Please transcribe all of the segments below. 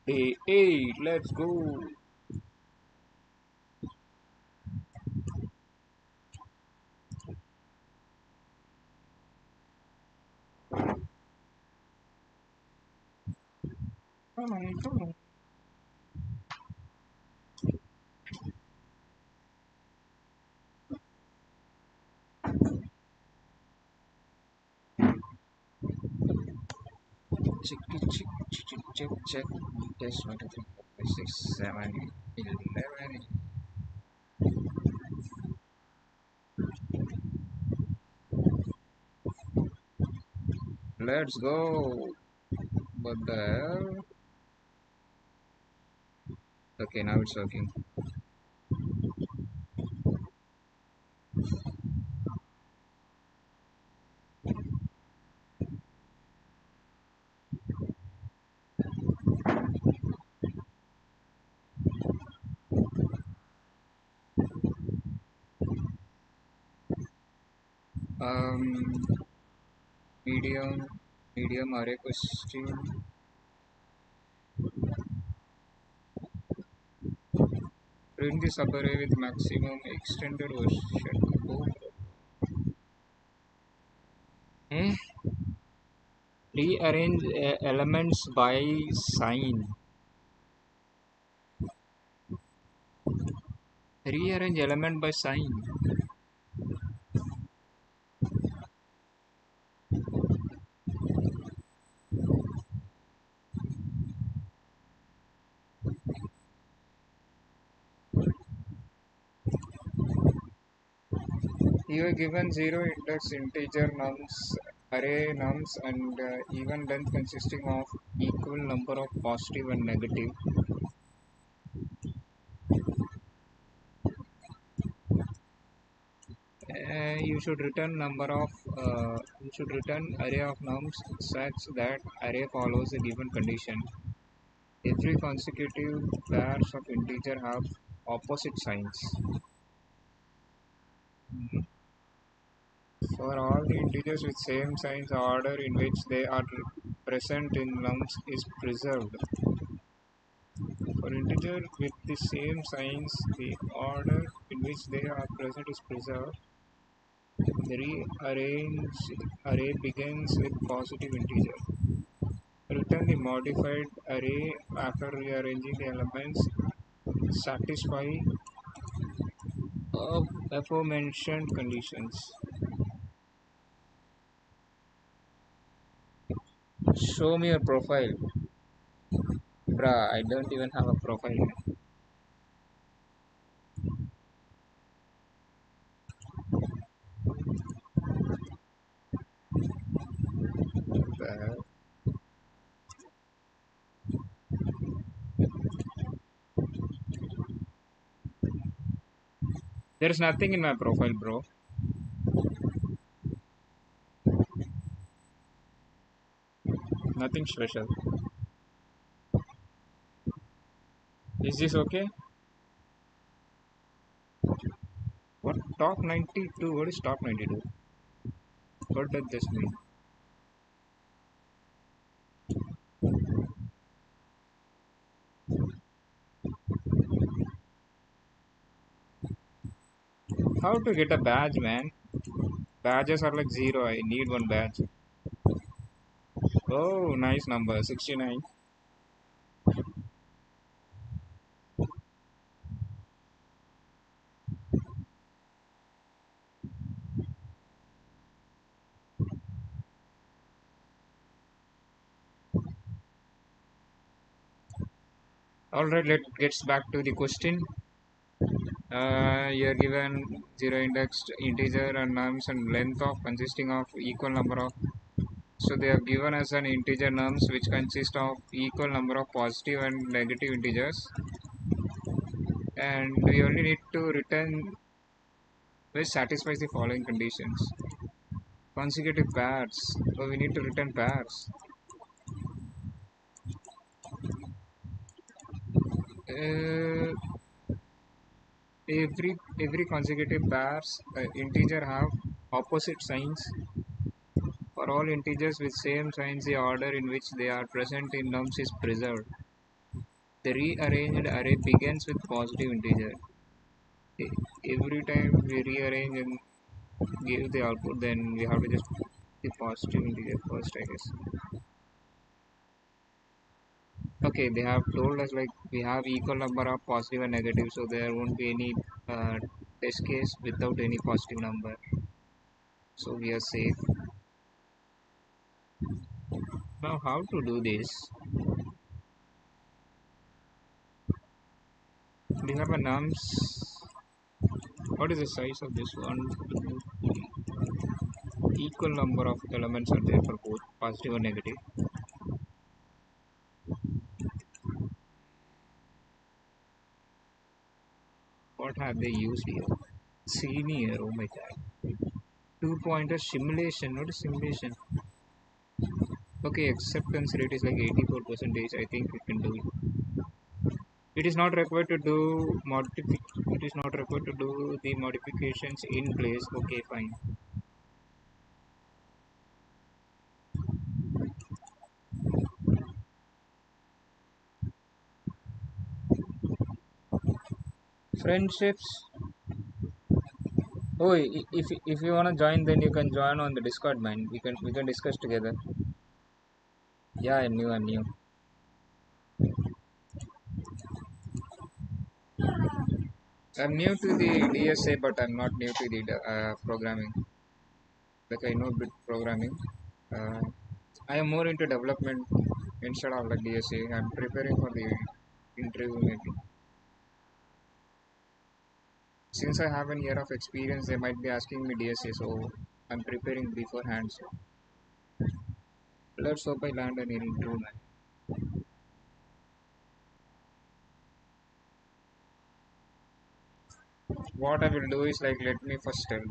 Day 8, let's go. Come on, come on. Check, check, check, check, check. Test 1, 2, 3, 4, 5, 6, 7, 11. Let's go. What the hell? Okay, now it's working. Um, medium, medium array question. Print the subarray with maximum extended version. Oh. Eh? Rearrange elements by sign. Rearrange element by sign. You are given zero index integer nums, array nums, and even length consisting of equal number of positive and negative. You should return array of nums such that array follows a given condition. Every consecutive pairs of integer have opposite signs. For all the integers with same signs, the order in which they are present in nums is preserved. For integer with the same signs, the order in which they are present is preserved. The rearranged array begins with positive integer. Return the modified array after rearranging the elements satisfy of aforementioned conditions. Show me your profile. Bruh, I don't even have a profile. There's nothing in my profile, bro. Nothing special. Is this okay? What? Top 92? What is top 92? What does this mean? How to get a badge, man? Badges are like zero. I need one badge. Oh, nice number. 69. Alright, let's get back to the question. You're given zero indexed integer and nums and length of consisting of equal number of. So they have given us an integer nums which consist of equal number of positive and negative integers, and we only need to return which satisfies the following conditions. Consecutive pairs. So we need to return pairs. Uh, every consecutive pairs integer have opposite signs. For all integers with same signs, the order in which they are present in nums is preserved. The rearranged array begins with positive integer. Every time we rearrange and give the output, then we have to just put the positive integer first, I guess. Okay, they have told us like we have equal number of positive and negative, so there won't be any test case without any positive number, so we are safe. Now how to do this? We have a nums. What is the size of this one? Equal number of elements are there for both positive and negative. What have they used here? Senior, oh my god. Two pointer simulation. What is simulation? Okay, acceptance rate is like 84%. I think we can do it. It is not required to do it is not required to do the modifications in place. Okay, fine. Friendships. Oh, if you wanna join, then you can join on the Discord, man. We can discuss together. Yeah, I'm new. I'm new. I'm new to the DSA, but I'm not new to the programming. Like I know bit programming. Uh, I am more into development instead of like DSA. I'm preparing for the interview maybe. Since I have a year of experience, they might be asking me DSA, so I'm preparing beforehand. So let's hope I land an interview. What I will do is like let me first tell.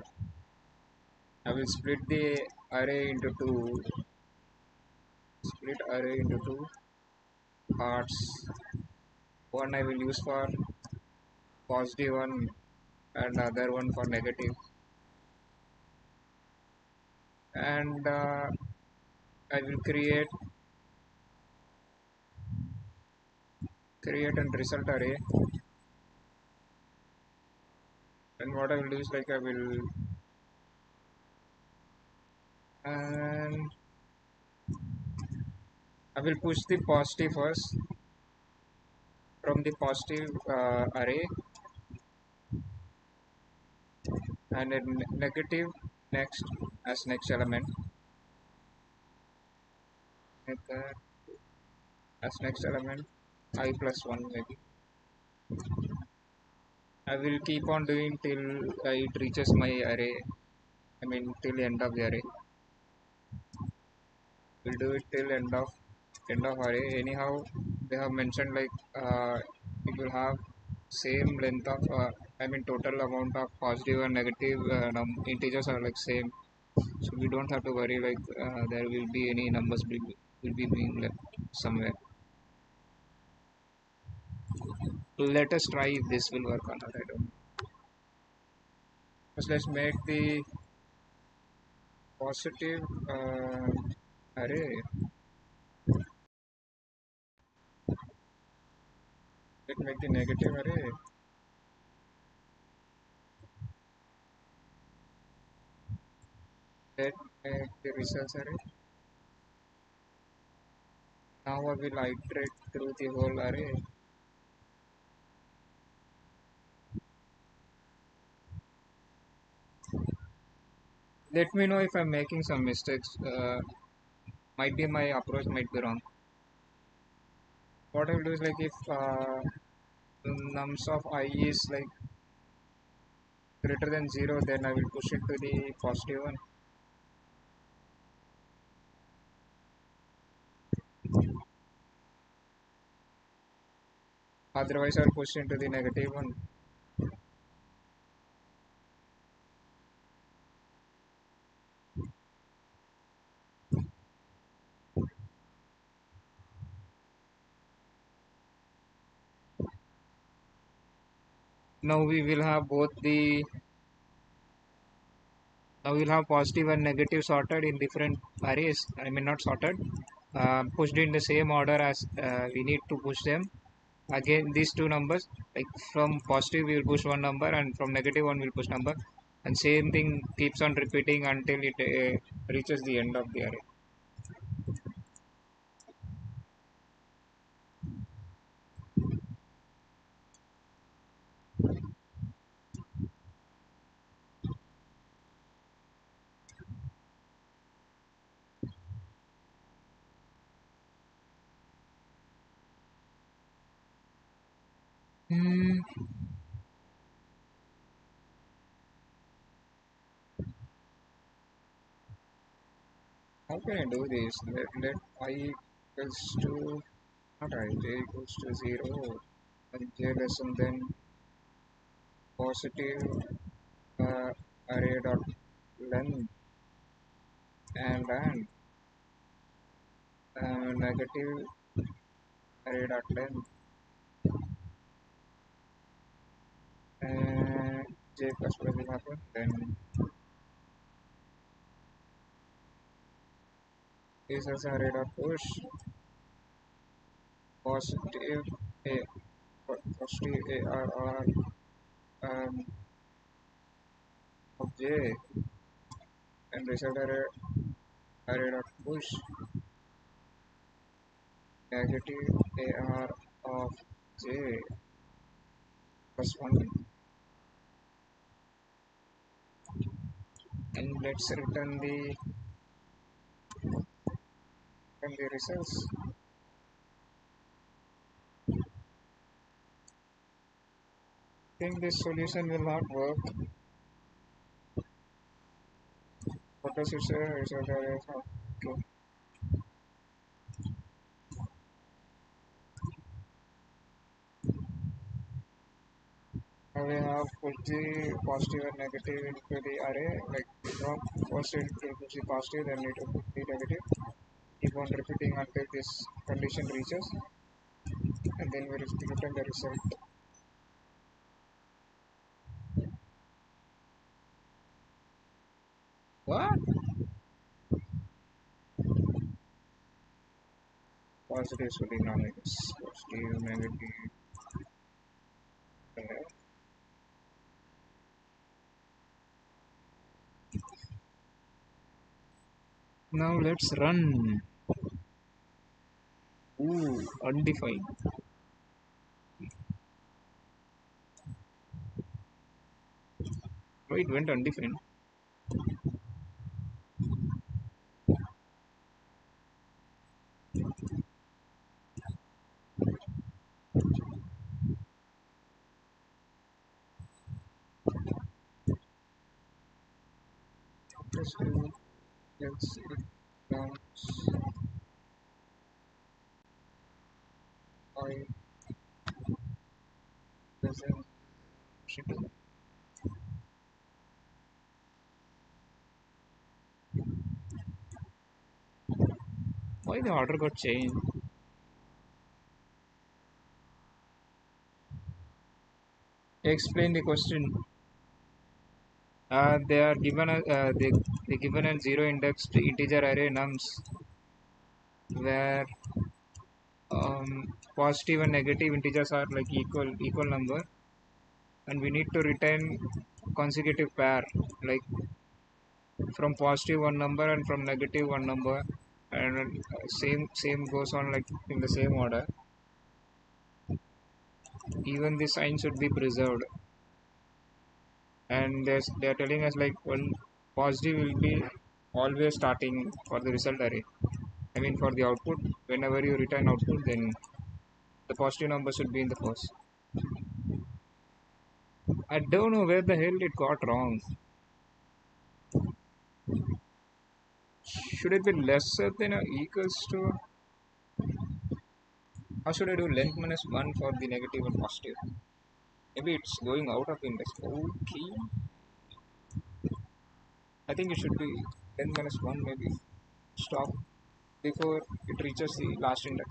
I will split the array into two. Split array into two parts. One I will use for positive one and other one for negative. And I will create and result array. And what I will do is like and I will push the positive first from the positive array and then negative next as next element. Like that as next element I plus 1 maybe. I will keep on doing till it reaches my array. I mean till end of the array. We'll do it till end of array. Anyhow, they have mentioned like it will have same length of I mean total amount of positive and negative integers are like same, so we don't have to worry like there will be any numbers will be being left somewhere. Let us try if this will work or not. I don't know. First let's make the positive array. Let's make the negative array. Let's make the results array. Now I will iterate through the whole array. Let me know if I'm making some mistakes. Might be my approach might be wrong. What I will do is like if nums of I is like greater than 0, then I will push it to the positive one. Otherwise I will push into the negative one. Now we will have both the now we'll have positive and negative sorted in different arrays. I mean not sorted, pushed in the same order as we need to push them. Again, these two numbers, like from positive we will push one number and from negative one we will push number, and same thing keeps on repeating until it reaches the end of the array. Hmm. How can I do this? Let I equals to, not I, j equals to 0 and j less than positive uh, array dot length and negative array dot length and j plus plus will happen. Then this is array dot push positive a positive arr um, of j and result array dot push negative ar of j plus 1, and let's return the results. I think this solution will not work. What does it say? Result array of, okay. Now we have put the positive and negative into the array, like from first it will put the positive, then it will put the negative. Keep on repeating until this condition reaches, and then we return the result. What? Positive should be non-negative. Positive, negative. Now let's run. Ooh, undefined. Oh, it went undefined. Let's see. Bounce. I doesn't. Why the order got changed? Explain the question. They are given a they given a zero indexed integer array nums where positive and negative integers are like equal number, and we need to return consecutive pair, like from positive one number and from negative one number, and same goes on like in the same order. Even the sign should be preserved, and they are telling us like one positive will be always starting for the result array. I mean for the output, whenever you return output, then the positive number should be in the first. I don't know where the hell it got wrong. Should it be lesser than or equals to? How should I do length minus 1 for the negative and positive? Maybe it's going out of index. Okay. I think it should be length minus 1 maybe. Stop before it reaches the last index.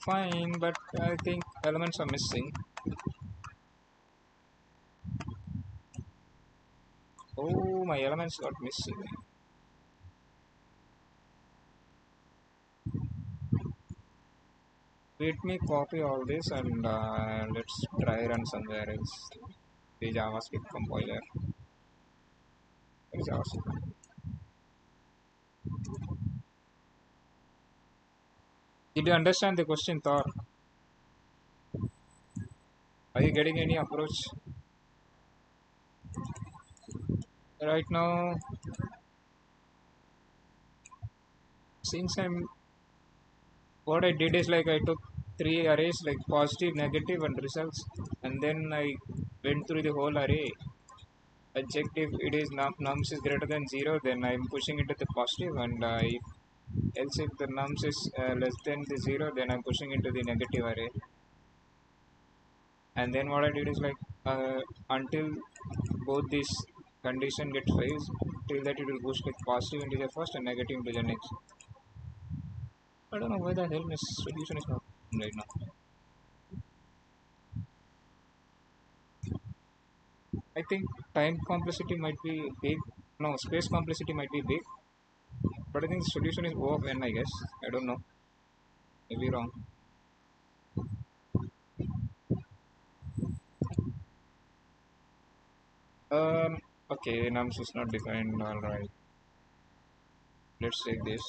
Fine, but I think elements are missing. Oh, my elements got missing. Let me copy all this and let's try run somewhere else. The JavaScript compiler. Where is JavaScript? Did you understand the question, Thor? Are you getting any approach? Right now, since what I did is like I took three arrays like positive, negative, and results, and then I went through the whole array. I checked if it is nums is greater than 0, then I'm pushing it to the positive, and else if the nums is less than the 0, then I'm pushing into the negative array. And then what I did is like until both these condition get fails, till that it will push like positive integer first and negative integer next. I don't know why the hell this solution is not right now. I think time complexity might be big. No, space complexity might be big, but I think the solution is O of n. I guess I don't know. Maybe wrong. Okay, nums is not defined. All right, let's take this.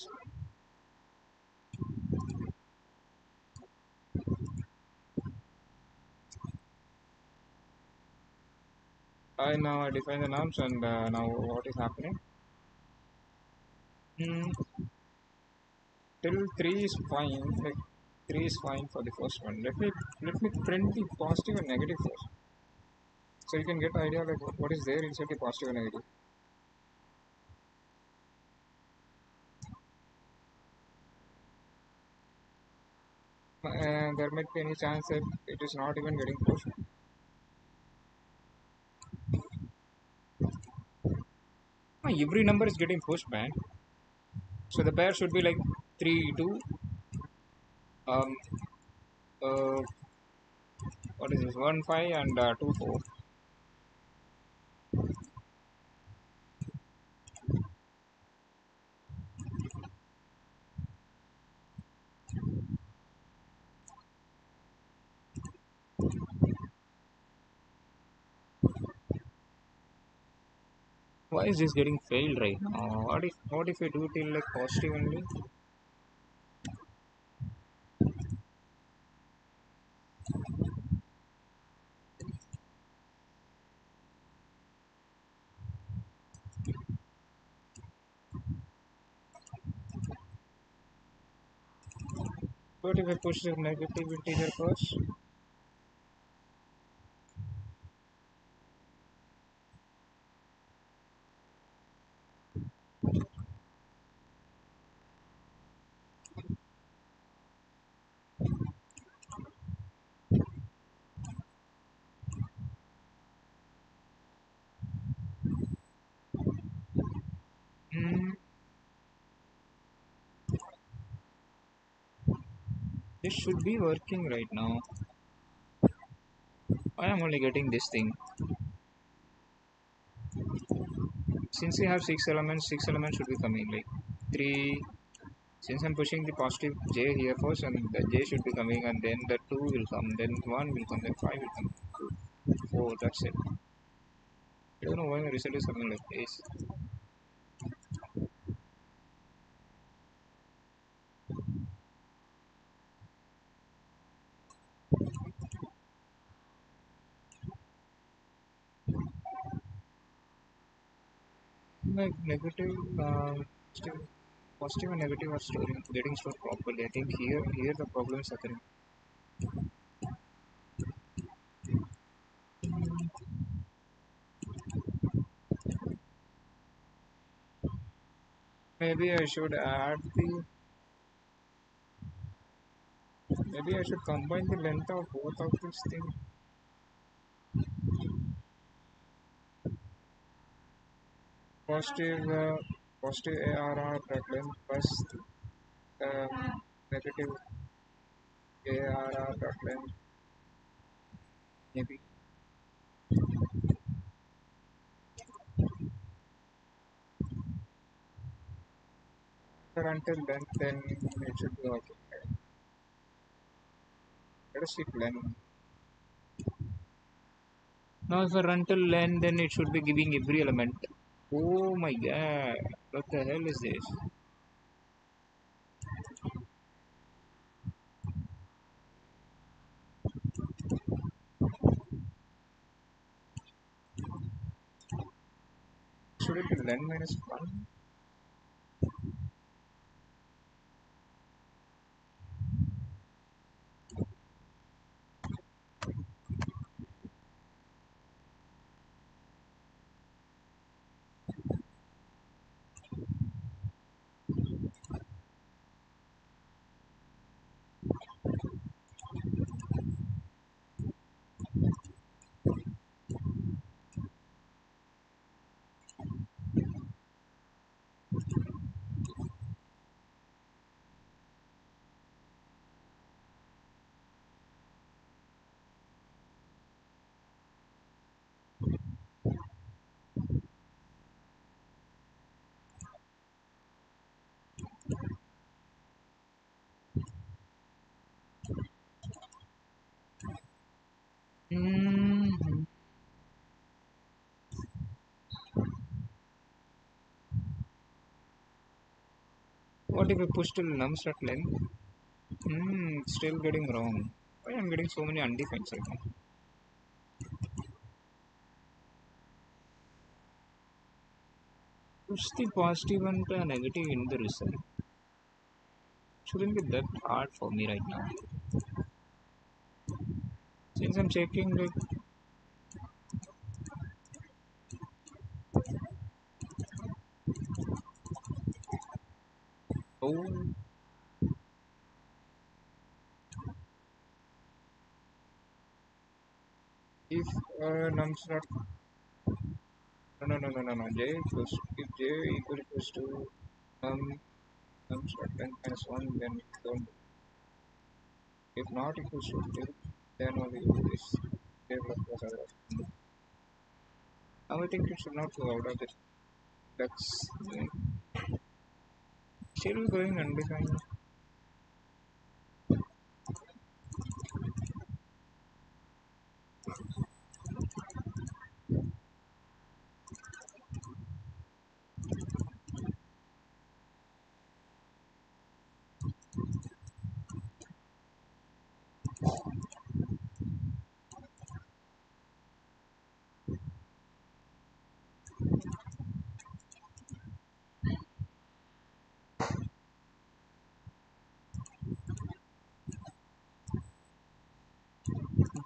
I now I define the nums, and now what is happening? Hmm, till three is fine. Like three is fine for the first one. Let me print the positive and negative first, so you can get idea like what is there inside the positive and negative. And there might be any chance that it is not even getting pushed. Every number is getting pushed, man. So the pair should be like 3, 2, um, uh, what is this, 1, 5, and 2, 4. Why is this getting failed right now? What if we do till like positive only? What if I push the negative integer first? Hmm, this should be working right now. I am only getting this thing. Since we have six elements should be coming like 3. Since I'm pushing the positive j here first, and the j should be coming, and then the 2 will come, then 1 will come, then 5 will come. 4, that's it. I don't know why my result is coming like this. Like negative, still positive and negative are storing, getting stored properly. I think here the problem is occurring. Maybe I should add the. Maybe I should combine the length of both of these things. Positive, positive ARR that length plus negative ARR that length. Maybe. But until then it should be okay. Let us check len. Now if I run till len, then it should be giving every element. Oh my god, what the hell is this? Should it be len minus 1? Mm-hmm. What if I push till nums.len? Still getting wrong. Why I'm getting so many undefined right now? Push the positive and the negative in the result. Shouldn't be that hard for me right now. Since I'm checking like, oh, If nums., no, j equals, if j equals to num nums.len minus 1, then don't. If not equals to 2, then only do this. Now I think it should not go out of this. That's still going undefined.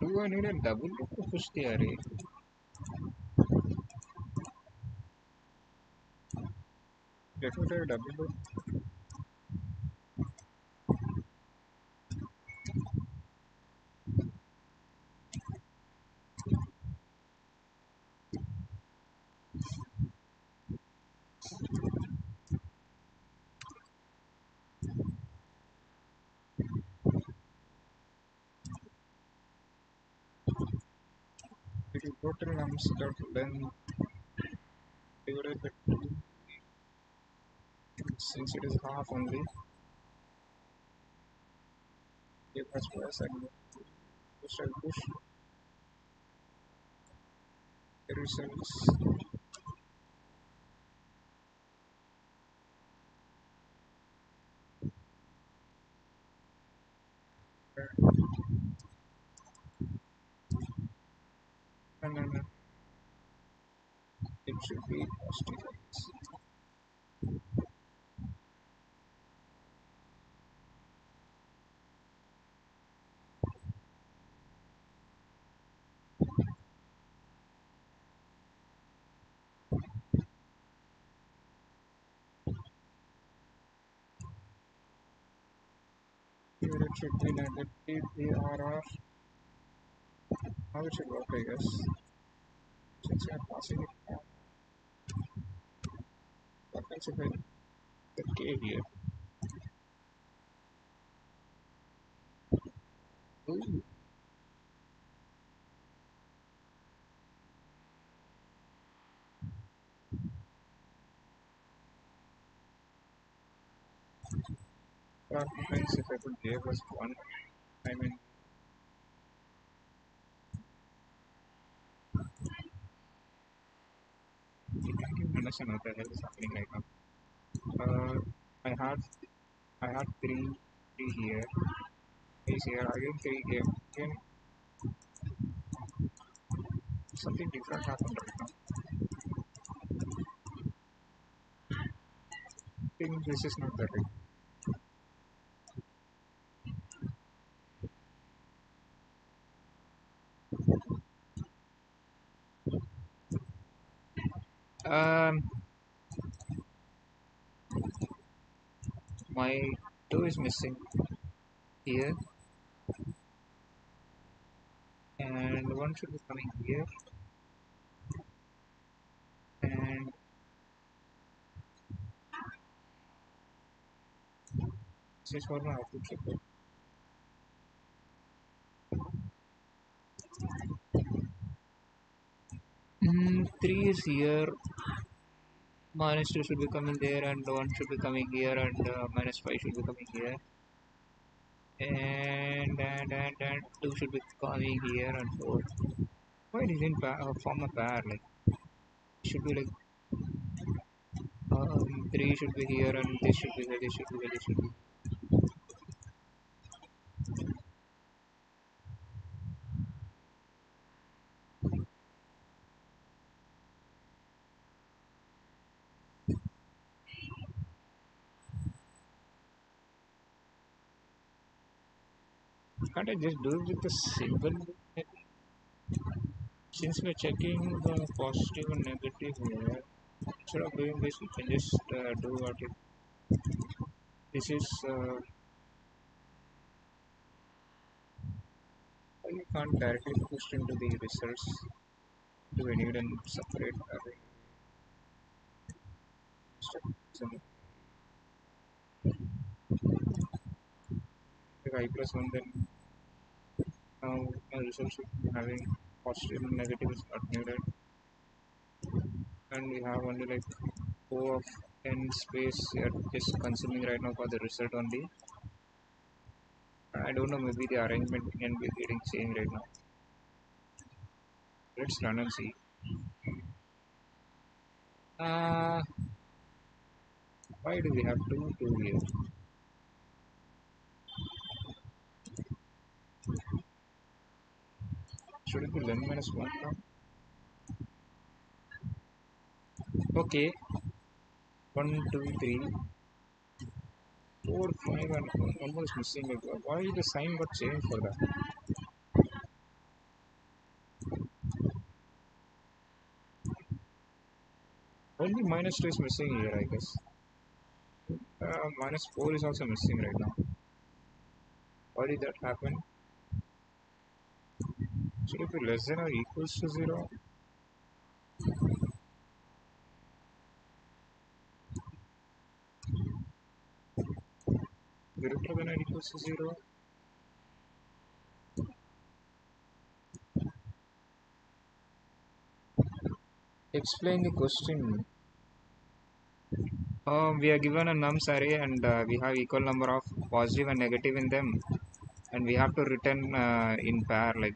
Do I need a double loop to push the array? Definitely a double loop. If you total nums.len divided by 2, since it is half only, a plus plus and push the results. No. It should be positive. Here it should be negative ARR. Now it should work, I guess. Since we are passing it, what else if I the K here? Ooh. What happens if I put J plus 1? I mean, understand what the hell is happening right now. I had three here. Is here again three here. Again something different happened right now. I think this is not the right. My two is missing here, and one should be coming here, and this is for my output support. Three is here, minus two should be coming there, and one should be coming here, and minus five should be coming here, and two should be coming here, and four. Why it isn't form a pair? Like it should be like three should be here, and this should be here, this should be here, this should be. Can't I just do it with the symbol? Since we're checking the positive and negative here, instead of doing this, we can just do what it. This is. You can't directly push into the results. Do we need a separate array? If I plus 1, then now my result should be having positive and negative is not needed. And we have only like O of n space here just consuming right now for the result only. I don't know, maybe the arrangement can be getting changed right now. Let's run and see. Uh, why do we have two here? Should it be len minus 1 now? Okay, 1, 2, 3, 4, 5, and almost missing. Like, why the sign got changed for that? Only minus 2 is missing here, I guess. Minus 4 is also missing right now. Why did that happen? Should it be less than or equals to 0? Greater than or equals to 0? Explain the question. We are given a nums array and we have equal number of positive and negative in them, and we have to return in pair. Like,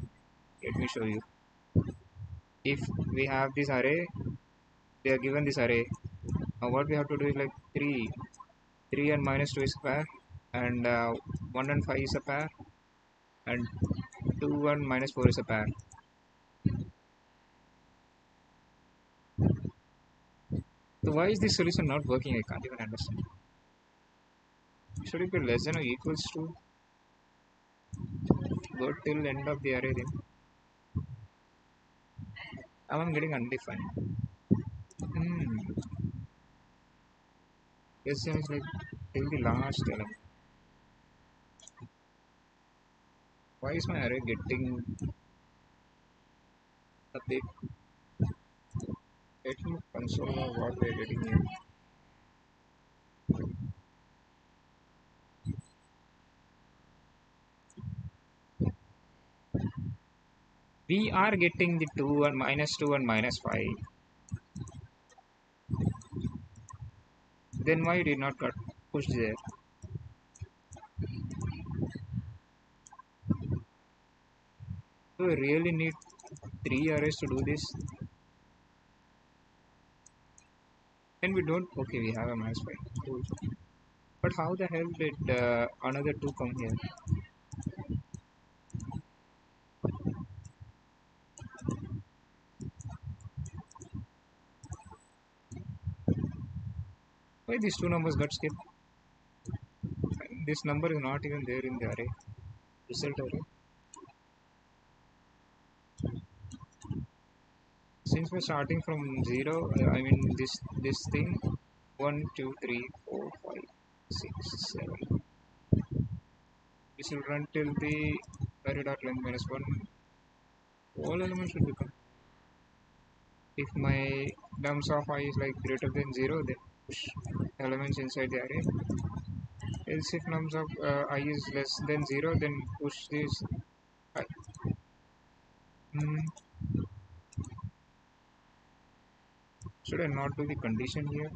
let me show you. If we have this array, they are given this array. What we have to do is like 3 and minus 2 is a pair, and 1 and 5 is a pair, and 2 and minus 4 is a pair. So why is this solution not working? I can't even understand. Should it be less than or equals to? Go till end of the array then. I'm getting undefined. Yes, seems like till the last element. Why is my array getting a bit? Let me console now what we are getting here. We are getting the 2 and minus 2 and minus 5. Then why did not got pushed there? Do we really need 3 arrays to do this? And we don't. Okay, we have a mass file. Cool. But how the hell did another two come here? Why these two numbers got skipped? This number is not even there in the array. Result array. Since we're starting from zero, I mean this thing, 1, 2, 3, 4, 5, 6, 7. This will run till the array dot length minus 1. All elements should become. If my nums of I is like greater than 0, then push elements inside the array. Else if nums of I is less than 0, then push this I. Hmm. Should I not do the condition here?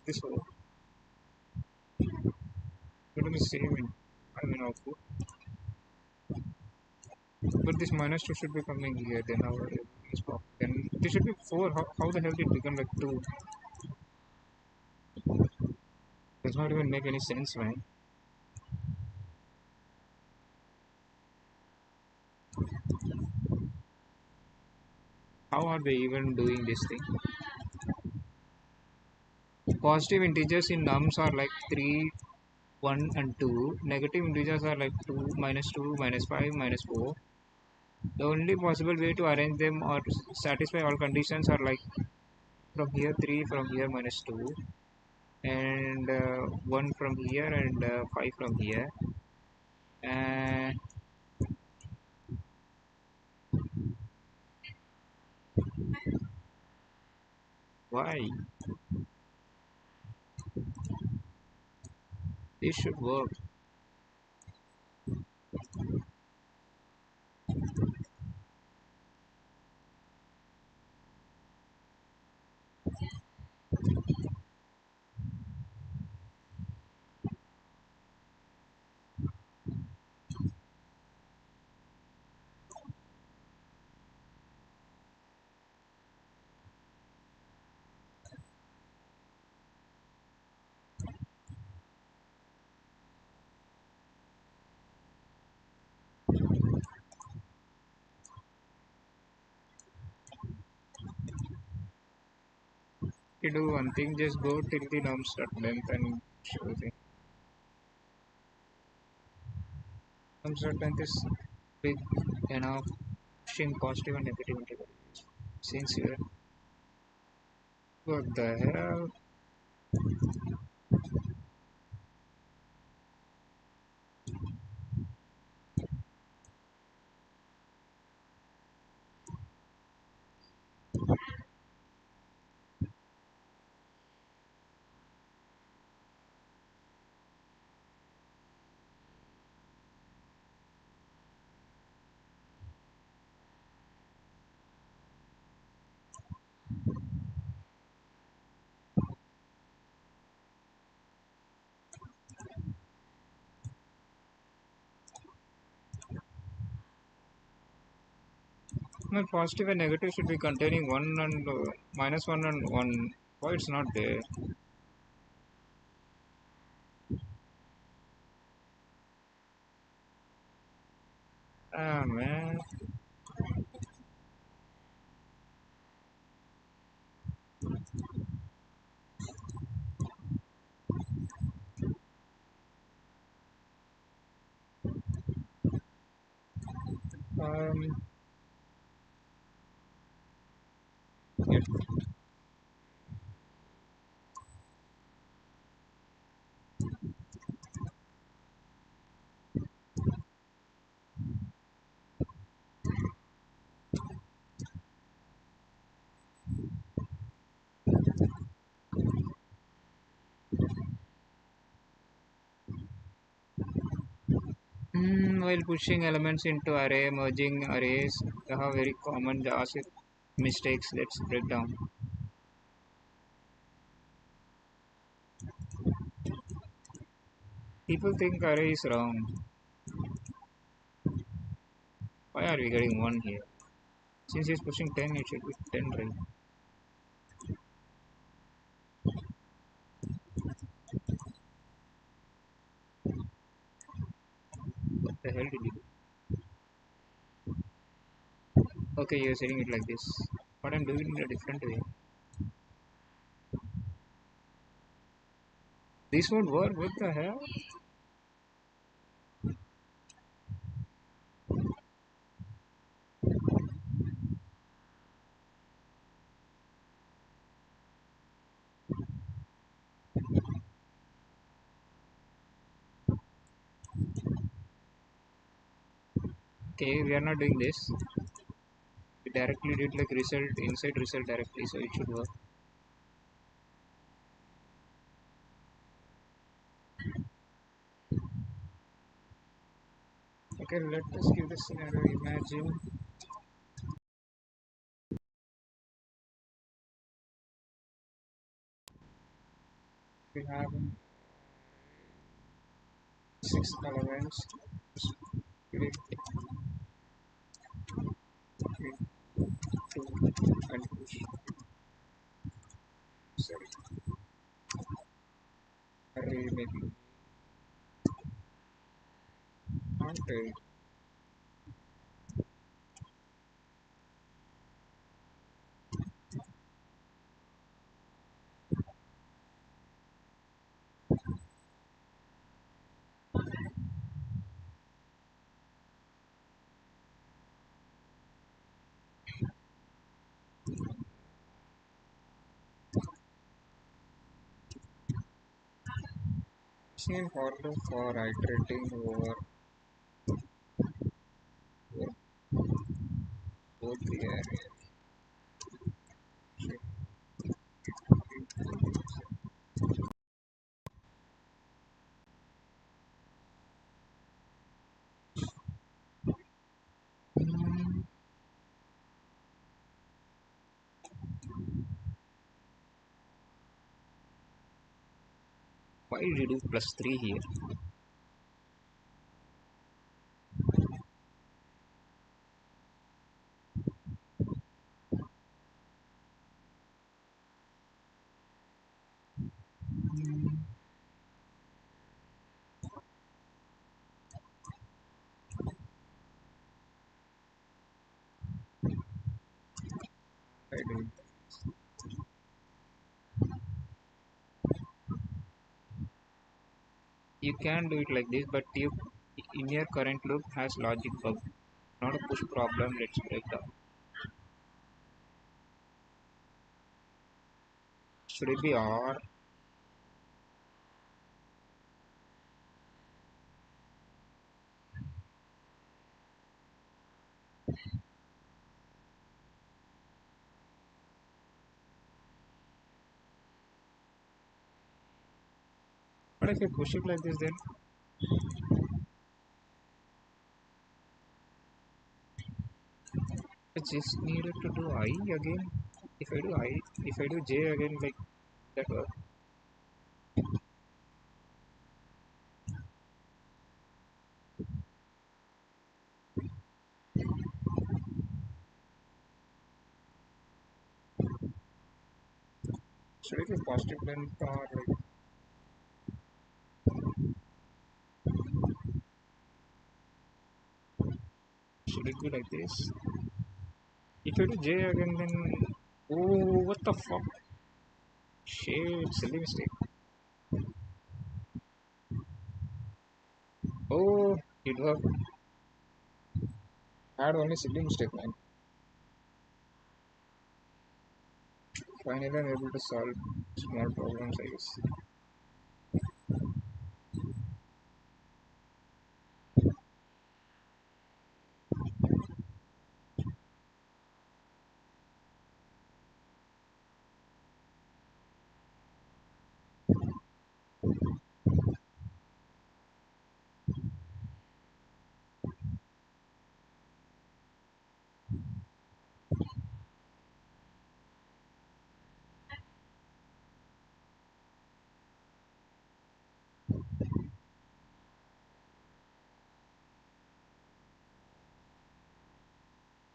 This one. It will be same in, I mean output. But this minus 2 should be coming here, then how is pop? Then this should be 4. How the hell did it become like 2? Does not even make any sense, man. How are they even doing this thing? Positive integers in nums are like 3, 1 and 2. Negative integers are like 2, minus 2, minus 5, minus 4. The only possible way to arrange them or satisfy all conditions are like from here 3, from here minus 2, and 1 from here, and 5 from here. And why? This should work. You do one thing, just go till the nums dot length and show the nums dot length is big enough, pushing positive and negative integer. Since here, what the hell? No, positive and negative should be containing 1 and minus 1 and 1. Why it's not there? Ah, man. Um, yeah. While pushing elements into array, merging arrays, they have very common JavaScript mistakes. Let's break down. People think array is wrong. Why are we getting 1 here? Since he's pushing 10, it should be 10, right? hell did you do? Okay, you're setting it like this. But I'm doing it a different way. This won't work. What the hell? Okay, we are not doing this. We directly did like result inside result directly, so it should work. Okay, let us give the scenario. Imagine we have six elements. Split two and push. Sorry, array maybe not same order for iterating over both the area. Why did you do plus 3 here? I do. You can do it like this, but you in your current loop has logic bug, not a push problem. Let's break down. Should it be or? What if I push it like this then? I just needed to do I again. If I do J again, like that work. Should it be positive length or like should it be like this? If I do J again, then oh, what the fuck? Shit, silly mistake. Oh, it worked. I had only silly mistake, man. Finally, I'm able to solve small problems, I guess.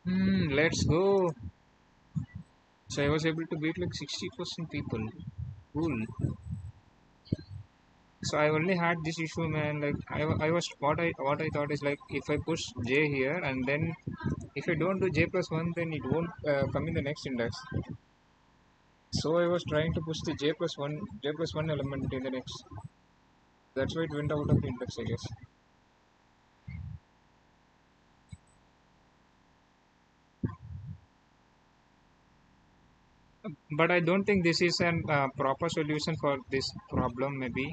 Let's go. So I was able to beat like 60% people. Cool. So I only had this issue, man. Like I was what I thought is like if I push j here and then if I don't do j plus one, then it won't come in the next index. So I was trying to push the j plus one element in the next. That's why it went out of the index, I guess. But I don't think this is an proper solution for this problem. Maybe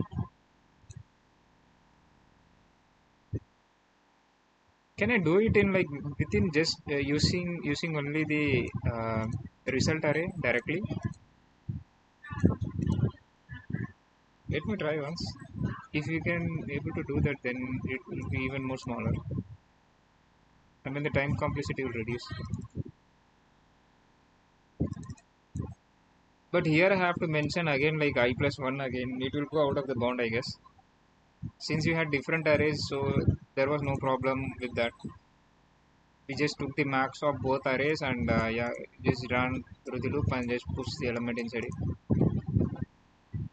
can I do it in like within just using only the result array directly? Let me try once. If you can able to do that, then it will be even more smaller. I mean, the time complexity will reduce. But here I have to mention again like I plus 1 again. It will go out of the bound, I guess. Since you had different arrays, so there was no problem with that. We just took the max of both arrays and yeah, just ran through the loop and just push the element inside it.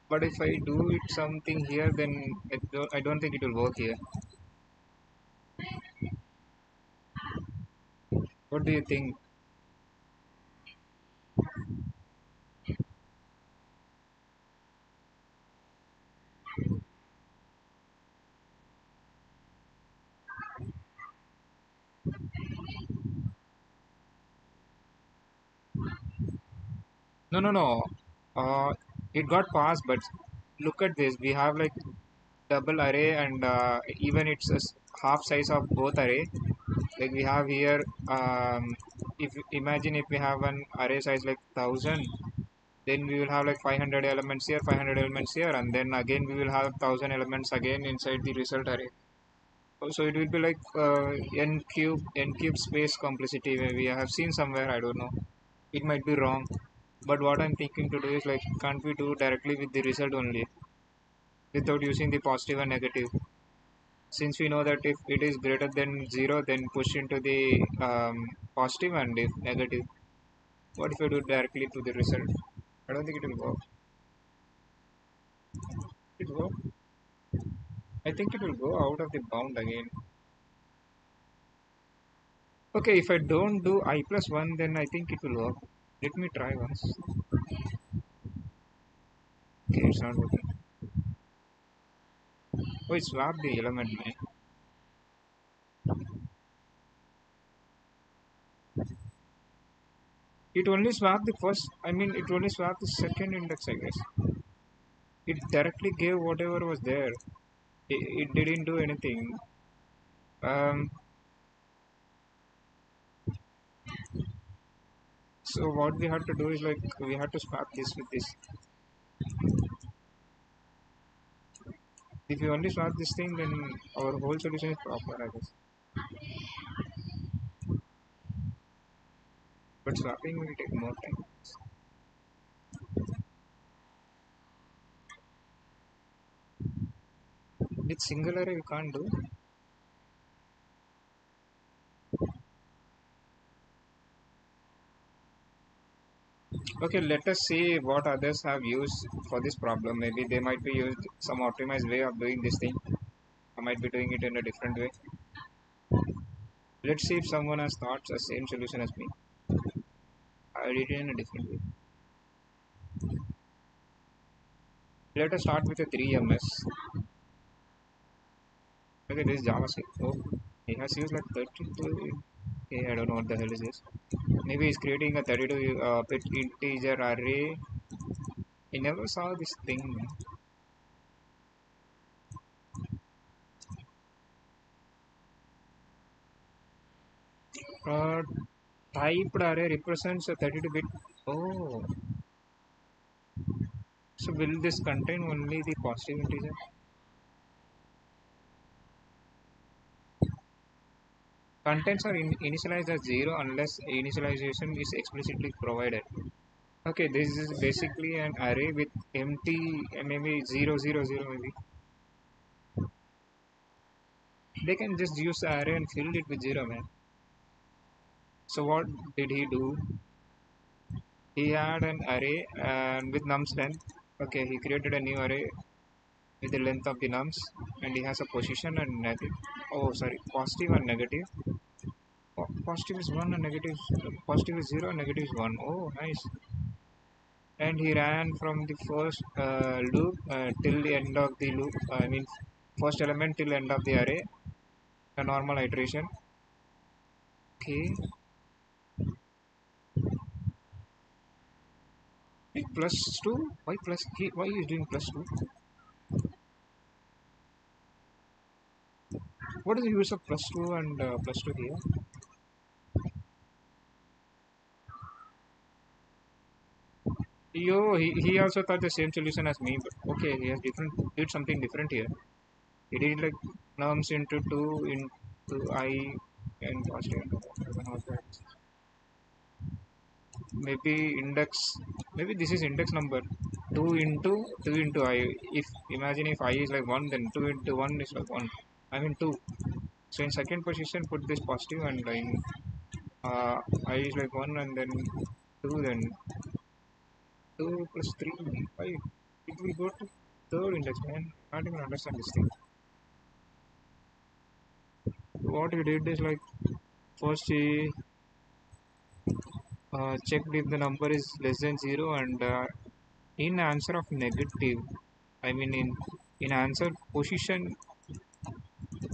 But if I do it something here, then I don't think it will work here. What do you think? No, no, no. It got passed, but look at this. We have like double array and even it's half size of both array. Like we have here, if imagine if we have an array size like 1000, then we will have like 500 elements here, 500 elements here, and then again we will have 1000 elements again inside the result array. So it will be like n cube space complexity where we have seen somewhere. I don't know. It might be wrong, but what I'm thinking to do is like, can't we do directly with the result only without using the positive and negative? Since we know that if it is greater than 0, then push into the positive, and if negative, what if I do directly to the result? I don't think it will work. It will work. I think it will go out of the bound again. Okay, if I don't do I plus 1, then I think it will work. Let me try once. Okay, it's not working. Oh, it swapped the element, man. It only swapped the first, I mean, it only swapped the second index, I guess. It directly gave whatever was there. It didn't do anything. Um, so what we had to do is like, we had to swap this with this. If you only swap this thing, then our whole solution is proper, I guess. But swapping will take more time. With single array, you can't do. Okay, let us see what others have used for this problem. Maybe they might be used some optimized way of doing this thing. I might be doing it in a different way. Let's see if someone has thought the same solution as me. I did it in a different way. Let us start with a 3ms. Okay, this is JavaScript. Oh, he has used like 32. Okay, I don't know what the hell is this. Maybe he's creating a 32 bit integer array. I never saw this thing. Uh, Typed array represents a 32 bit. Oh, so will this contain only the positive integer? Contents are initialized as 0 unless initialization is explicitly provided. Okay, this is basically an array with empty maybe 000 maybe. They can just use the array and fill it with 0, man. So what did he do? He had an array and with nums 10. Okay, he created a new array with the length of the nums, and he has a position and negative. Oh, sorry, positive and negative. Positive is 1 and negative. Positive is 0 and negative is 1. Oh, nice. And he ran from the first loop till the end of the loop. I mean, first element till end of the array. A normal iteration. Okay. Plus 2? Why plus? Why is doing plus 2? What is the use of plus 2 and plus 2 here? Yo, he also thought the same solution as me, but okay, he has did something different here. He did like nums into 2 into I and positive. Maybe index, maybe this is index number 2 into I. If imagine if I is like 1, then 2 into 1 is like 1. I mean 2. So in second position put this positive, and in uh, I is like 1, and then 2, then 2 plus 3 5. It will go to third index, man. I can't even understand this thing. What he did is like first he checked if the number is less than 0, and in answer of negative, I mean in answer position,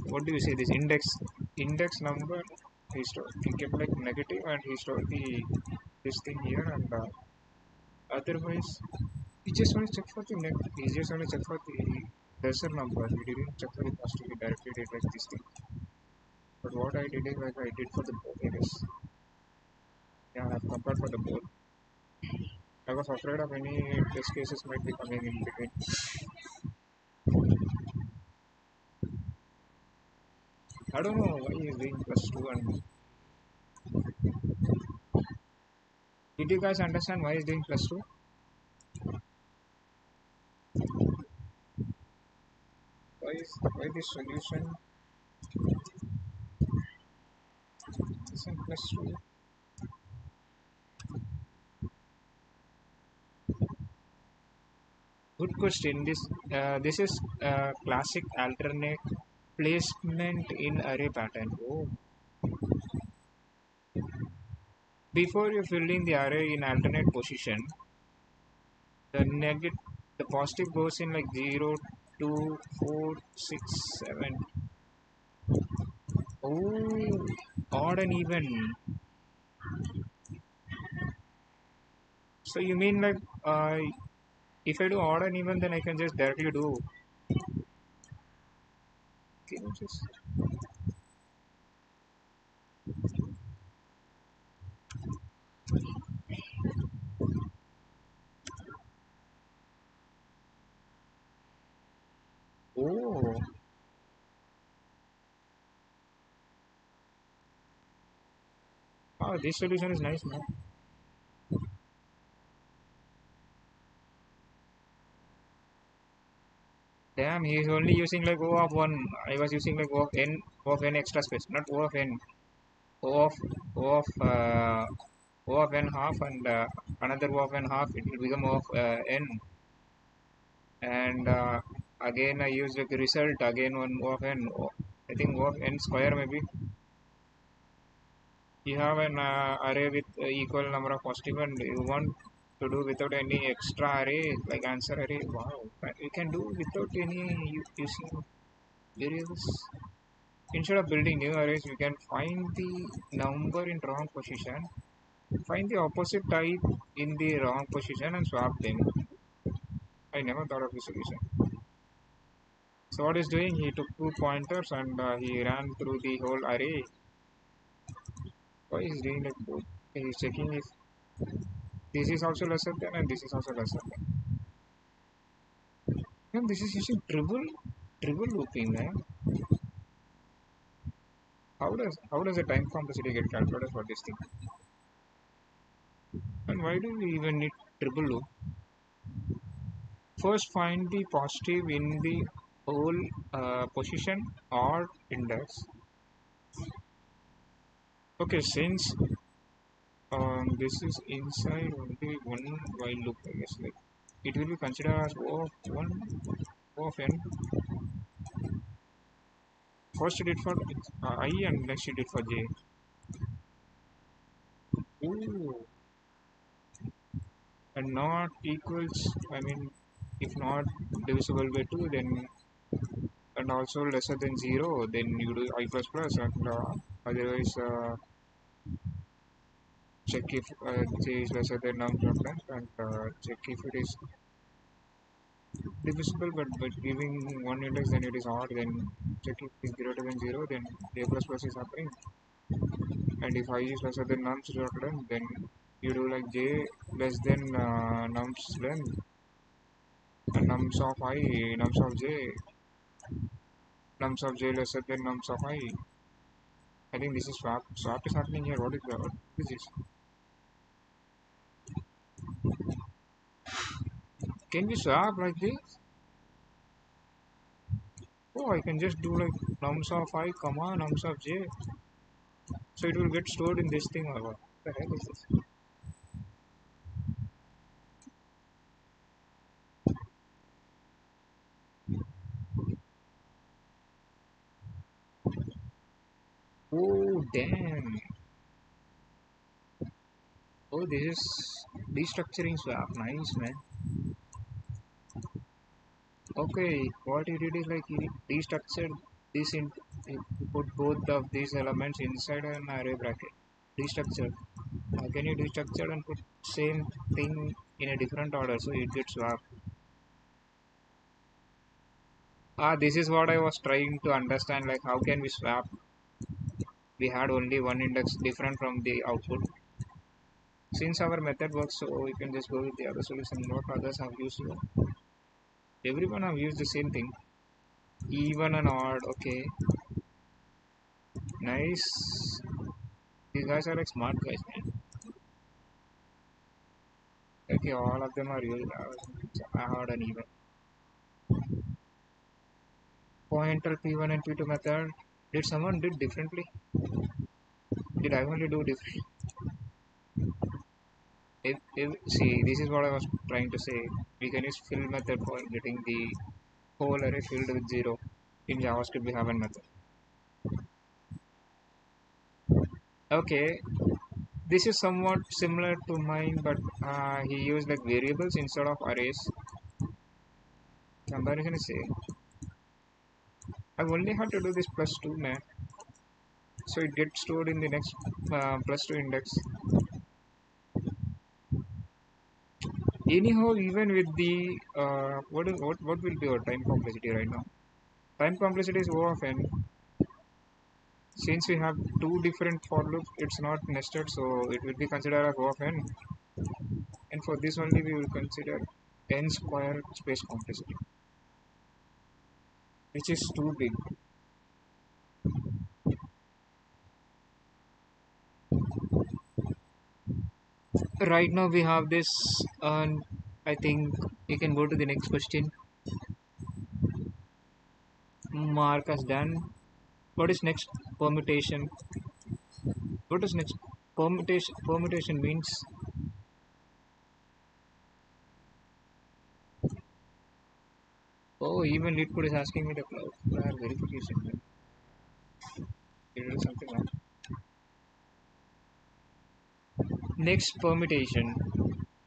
what do you say, this index number, he kept like negative, and he stored the this thing here, and otherwise he just want to check for the he just want to check for the lesser number. He didn't check for the positive. He directly did like this thing. But what I did is like I did for the both, I guess. Yeah, I've compared for the both. I was afraid of any test cases might be coming in between. I don't know why he's doing plus 2. And did you guys understand why he's doing plus 2? Why this solution isn't plus 2? Good question. This is classic alternate placement in array pattern. Oh, before you fill in the array in alternate position, the positive goes in like 0, 2, 4, 6, 7. Oh, odd and even. So you mean like if I do odd and even, then I can just directly do. Can you just oh, this solution is nice, man. Damn, he is only using like O of 1. I was using like O of n extra space, not O of n. O of O of O of n half, and another O of n half. It will become O of n. And again I use like result again one O of n. I think O of n square maybe. You have an array with equal number of positive, and you want to do without any extra array like answer array. Wow, you can do without any using variables. Instead of building new arrays, you can find the number in wrong position, find the opposite type in the wrong position, and swap them. I never thought of this solution. So what is doing, he took 2 pointers, and he ran through the whole array. Why is doing like both? He's checking if this is also lesser than and this is also lesser than. And this is using triple looping, man. How does the time complexity get calculated for this thing? And why do we even need triple loop? First find the positive in the whole position or index. Okay, since this is inside only one while loop, I guess, like it will be considered as O of 1. O of n. First you did for I and next you did for j. Ooh. And not equals, I mean, if not divisible by 2, then and also lesser than 0, then you do I plus plus, and otherwise check if j is lesser than num plus length, and check if it is divisible, but giving one index, then it is odd, then check if it is greater than 0, then a plus plus is happening, and if I is lesser than num's length, then you do like j less than num's length, and nums of j lesser than nums of I. I think this is swap. Swap is happening here. What is this? Can we swap like this? Oh, I can just do like nums of I, comma, nums of j. So it will get stored in this thing or what? What the heck is this? Oh, damn. Oh, this is destructuring swap. Nice, man. Okay, what he did is like he destructured this in, he put both of these elements inside an array bracket. Destructured. How can you destructure and put same thing in a different order so it gets swapped? Ah, this is what I was trying to understand. Like, how can we swap? We had only one index different from the output. Since our method works, so we can just go with the other solution. What others have used here? Everyone have used the same thing. Even and odd. Okay, nice. These guys are like smart guys, man. Okay, all of them are used. Odd and even. Pointer P1 and P2 method. Did someone did differently? Did I only do different? See, this is what I was trying to say. We can use fill method for getting the whole array filled with 0. In JavaScript, we have a method. Okay, this is somewhat similar to mine, but he used like variables instead of arrays. Comparison is same. I've only had to do this plus 2, man. So it gets stored in the next plus 2 index. Anyhow, even with the what will be our time complexity right now? Time complexity is O of n. Since we have two different for loops, it's not nested, so it will be considered as O of n. And for this only, we will consider n square space complexity, which is too big. Right now we have this, and I think you can go to the next question. Mark has done. What is next? Permutation. What is next? Permutation means. Oh, even LeetCode is asking me the cloud verification. It is something else. Next, permutation.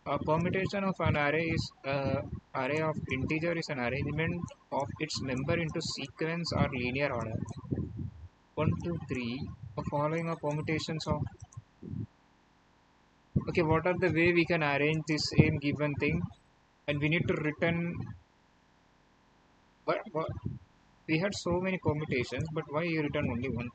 A permutation of an array is array of integer is an arrangement of its member into sequence or linear order. 1, 2, 3. The following are permutations of. Okay, what are the way we can arrange this same given thing? And we need to return. But we had so many permutations, but why you return only one?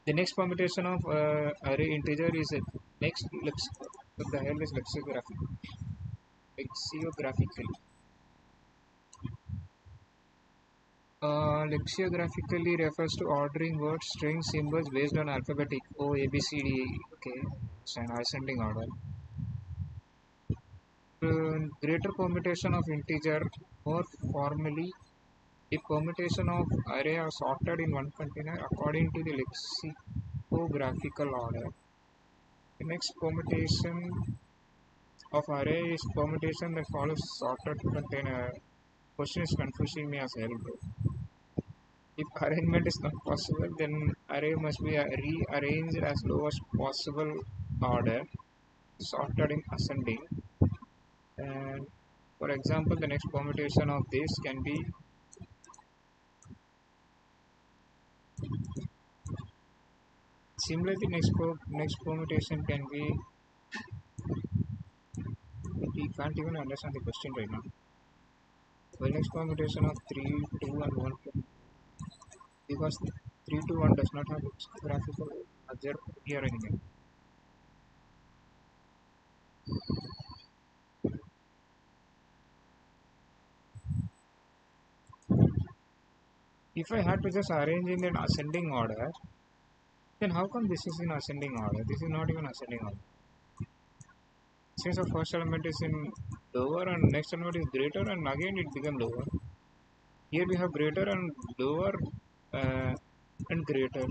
The next permutation of array integer is next. What the hell is lexicographically? Lexicographically refers to ordering words, strings, symbols based on alphabetic O, A, B, C, D. Okay, it's an ascending order. Greater permutation of integer, more formally, a permutation of array are sorted in one container according to the lexicographical order. The next permutation of array is permutation that follows sorted container. Question is confusing me as hell, bro. If arrangement is not possible, then array must be rearranged as low as possible order, sorted in ascending. And for example, the next permutation of this can be similarly. Next permutation can be. We can't even understand the question right now. The next permutation of 3, 2, and 1 because 3 to 1 does not have graphical other rearrangement. If I had to just arrange in an ascending order, then how come this is in ascending order? This is not even ascending order. Since the first element is in lower and next element is greater and again it become lower. Here we have greater and lower and greater.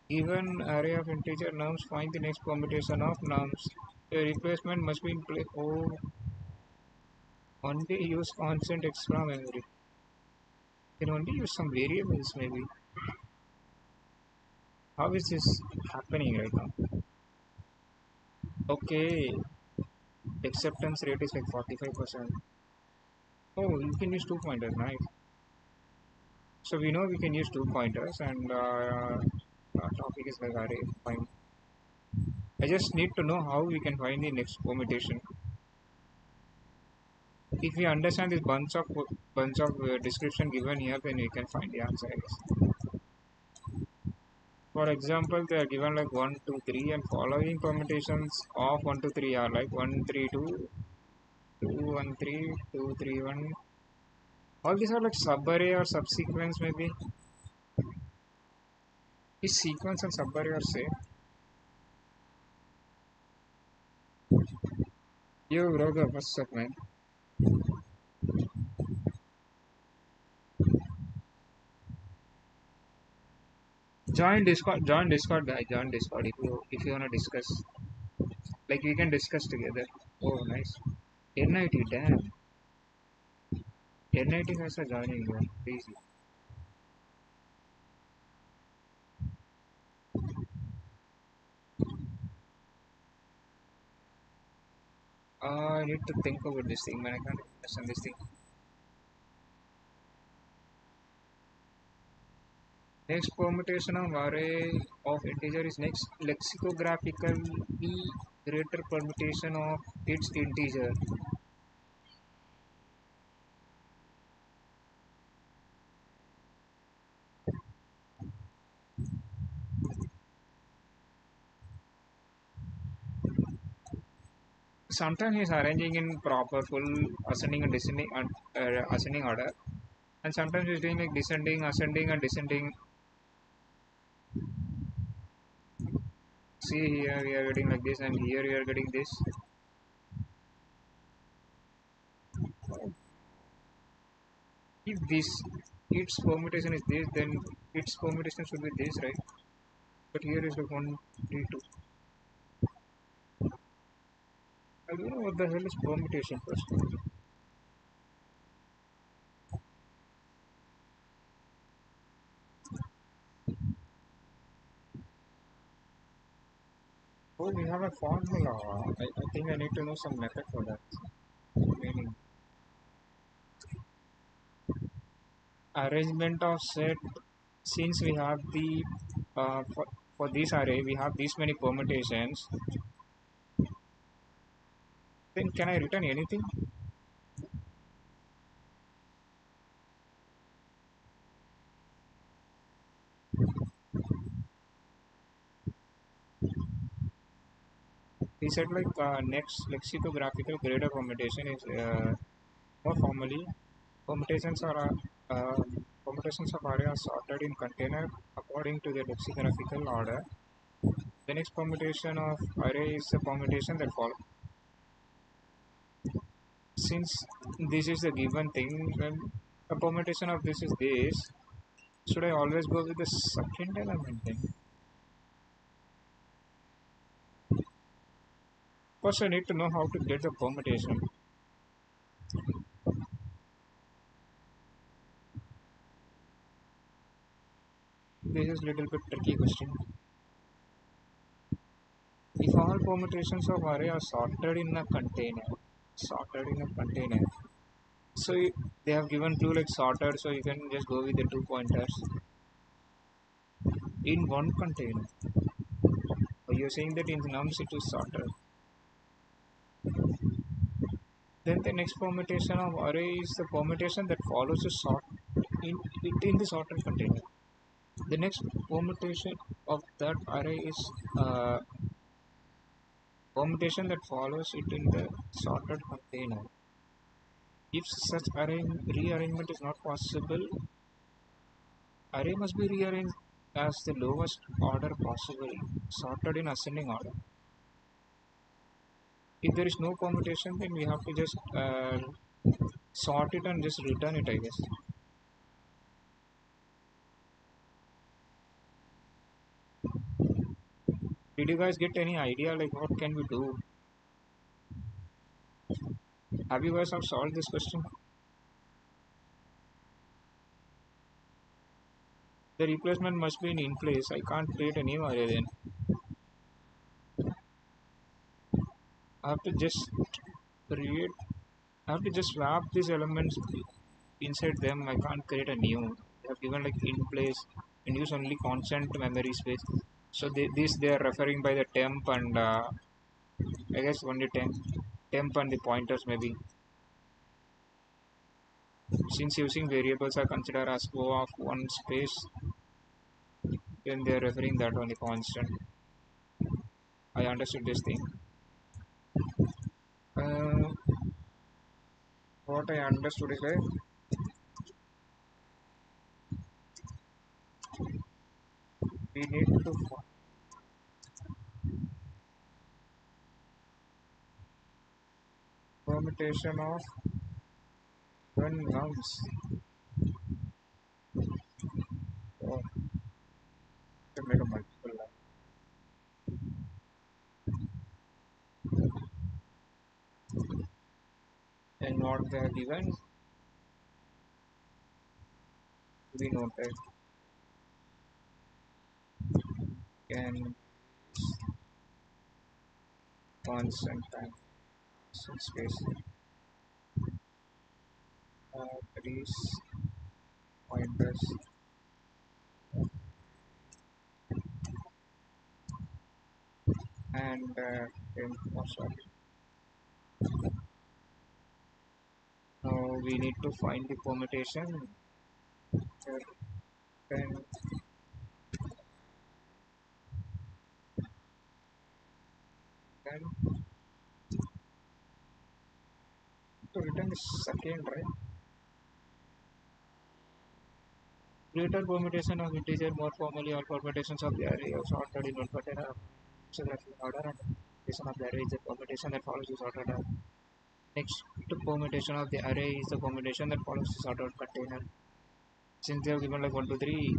Given array of integer nums, find the next permutation of nums. A replacement must be in place. Oh, only use constant extra memory. Can only use some variables maybe. How is this happening right now? Okay, acceptance rate is like 45%. Oh, you can use two pointers, nice. So we know we can use two pointers, and our topic is like array. Fine. I just need to know how we can find the next permutation. If we understand this bunch of description given here, then we can find the answer, I guess. For example, they are given like 1, 2, 3, and following permutations of 1 to 3 are like 1, 3, 2, 2, 1, 3, 2, 3, 1. All these are like subarray or subsequence maybe. Is sequence and subarray are same? Yo, Roger, what's up, man? Join Discord, guy. Join Discord if you wanna discuss. Like we can discuss together. Oh, nice. NIT, damn. NIT has a joining one. Crazy. I need to think about this thing, man. I can't understand this thing. Next permutation of array of integer is next lexicographically greater permutation of its integer. Sometimes he's arranging in proper full ascending and descending and ascending order, and sometimes he's doing like descending, ascending, and descending. See here we are getting like this, and here we are getting this. If this its permutation is this, then its permutation should be this, right? But here is like 1, 3, 2. I don't know what the hell is permutation first. Oh, we have a formula. I think I need to know some method for that. Meaning arrangement of set. Since we have the for this array we have these many permutations, then can I return anything? He said like next lexicographical greater permutation is more formally permutations are permutations of array are sorted in container according to the lexicographical order. The next permutation of array is the permutation that follows. Since this is the given thing, then a permutation of this is this. Should I always go with the second element then? First, I need to know how to get the permutation. This is little bit tricky question. If all permutations of array are sorted in a container. So they have given two like sorted, so you can just go with the 2 pointers in one container. You're saying that in nums it is sorted. Then the next permutation of array is the permutation that follows the sort in the sorted container. The next permutation of that array is permutation that follows it in the sorted container. If such rearrangement is not possible, array must be rearranged as the lowest order possible, sorted in ascending order. If there is no permutation, then we have to just sort it and just return it, I guess. Did you guys get any idea like what can we do? Have you guys have solved this question? The replacement must be in place. I can't create a new array then. I have to just create. I have to just swap these elements inside them. I can't create a new. They have given like in place and use only constant memory space. So they are referring by the temp and I guess only temp and the pointers maybe. Since using variables are considered as go of one space, then they are referring that only constant. I understood this thing. Uh, what I understood is that we need to permutation of when nums. Oh, to make a multiple line. And what they are given, we note that can constant time space these pointers and oh, sorry. Now we need to find the permutation. Then to return the second, right? Greater permutation of integer, more formally, all permutations of the array are sorted in one container. So that in order and permutation of the array is the permutation that follows the sorted array. Next to permutation of the array is the permutation that follows the sorted container. Since they have given like 1 to 3,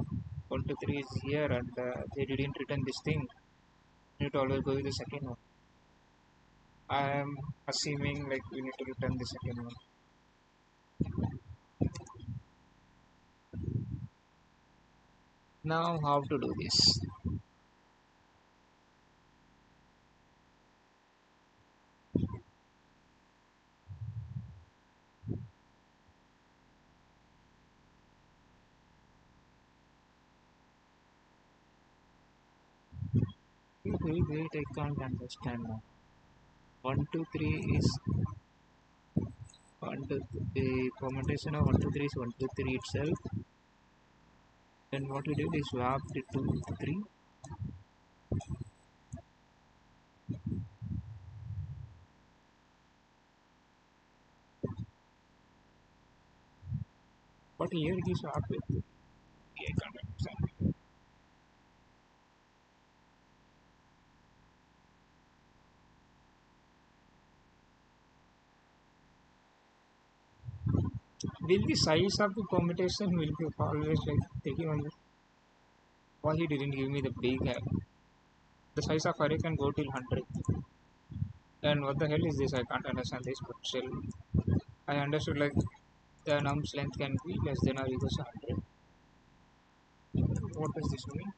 1 to 3 is here and they didn't return this thing, you need to always go with the second one. I am assuming like we need to return the second one. Now how to do this? Wait, I can't understand now. 1 to 3 is 1 to the permutation of 1 to 3 is 1 to 3 itself. Then what we did is swap the 2 to 3. But here it is swapped with 2. I can't understand. Will the size of the permutation will be always like taking on the why he didn't give me the big the size of array can go till 100. And what the hell is this? I can't understand this, but still, I understood like the num's length can be less than or equal to 100. What does this mean?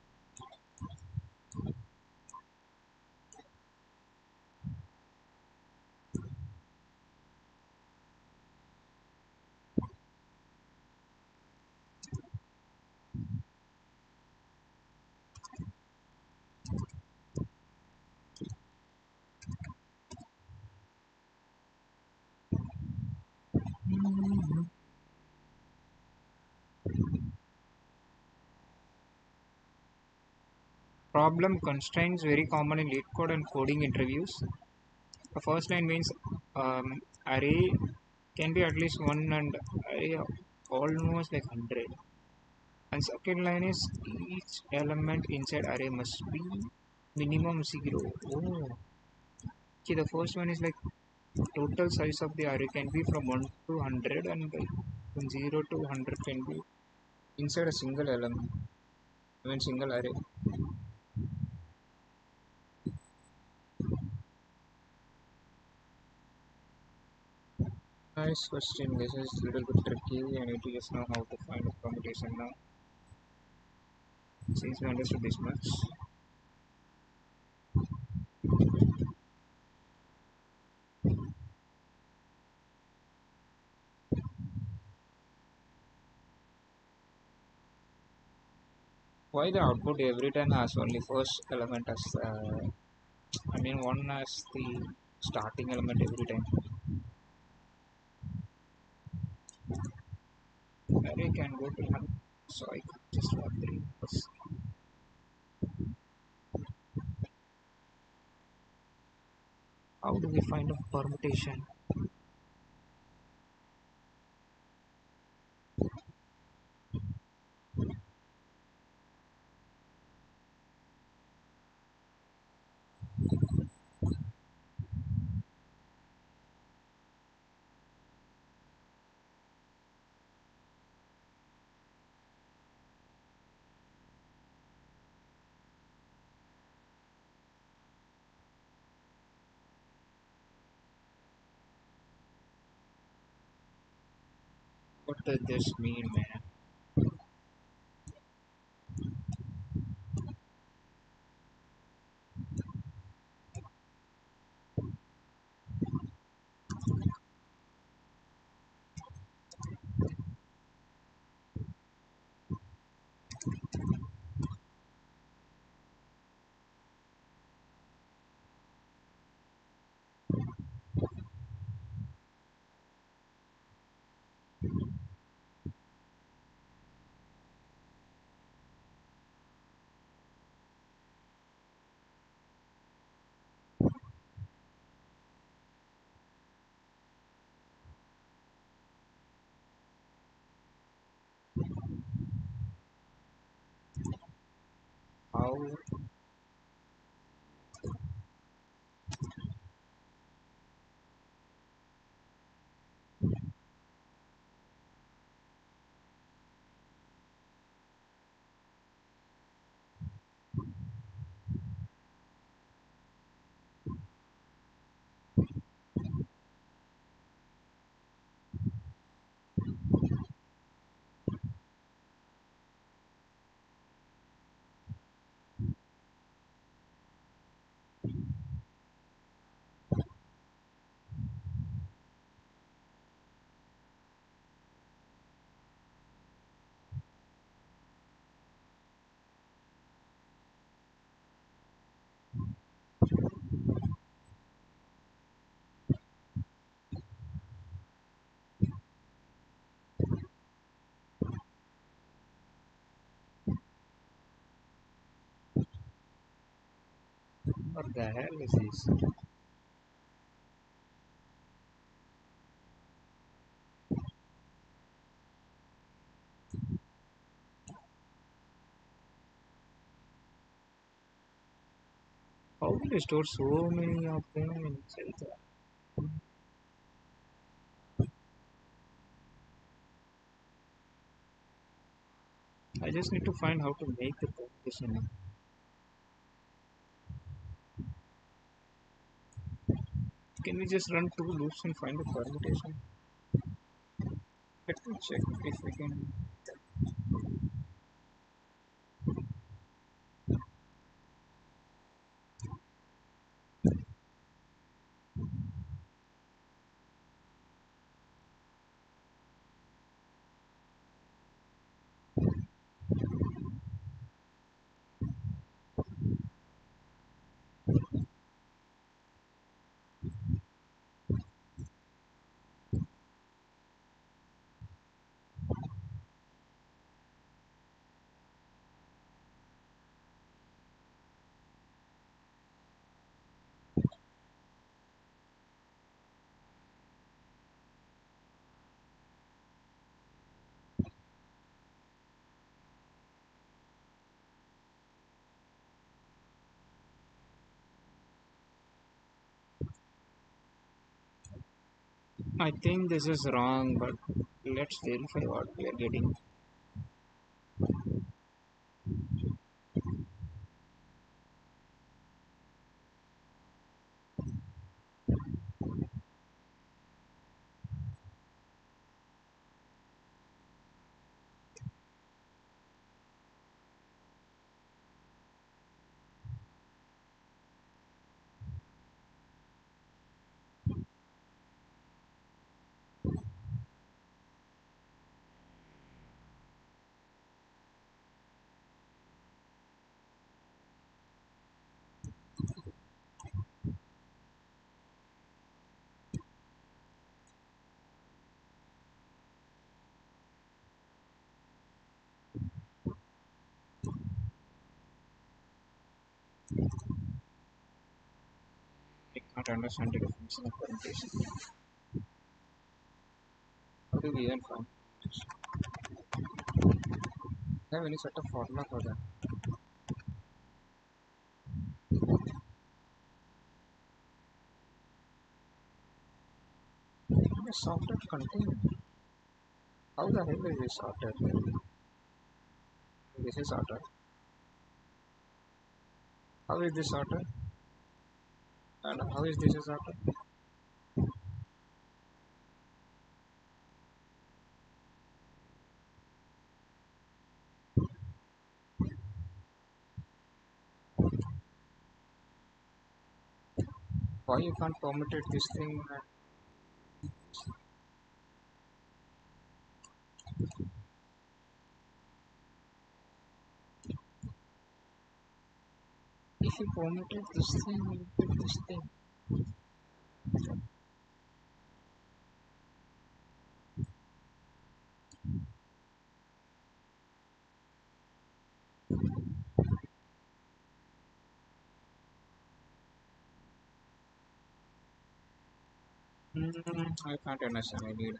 Problem constraints very common in LeetCode and coding interviews. The first line means array can be at least one and array almost like 100. And second line is each element inside array must be minimum 0. Oh, okay. The first one is like total size of the array can be from 1 to 100, and like from 0 to 100 can be inside a single element. I mean single array. Nice question. This is a little bit tricky. I need to just know how to find a permutation now. Since we understood this much. Why the output every time has only first element as I mean one as the starting element every time. Array can go to 100, so I could just wondering how do we find a permutation? What does this mean, man? How? What the hell is this? How will I store so many of them inside the I just need to find how to make the permutation. Can we just run two loops and find the permutation? Let me check if we can. I think this is wrong, but let's verify what we are getting. I can't understand the definition of permutation. How do we even find? Have any sort of formula for that? The sorted container. How the hell is this sorted? This is sorted. How is this sorted? And how is this sorted? Why you can't permutate this thing? If you permutate this thing, you get this thing. I can't understand. I need.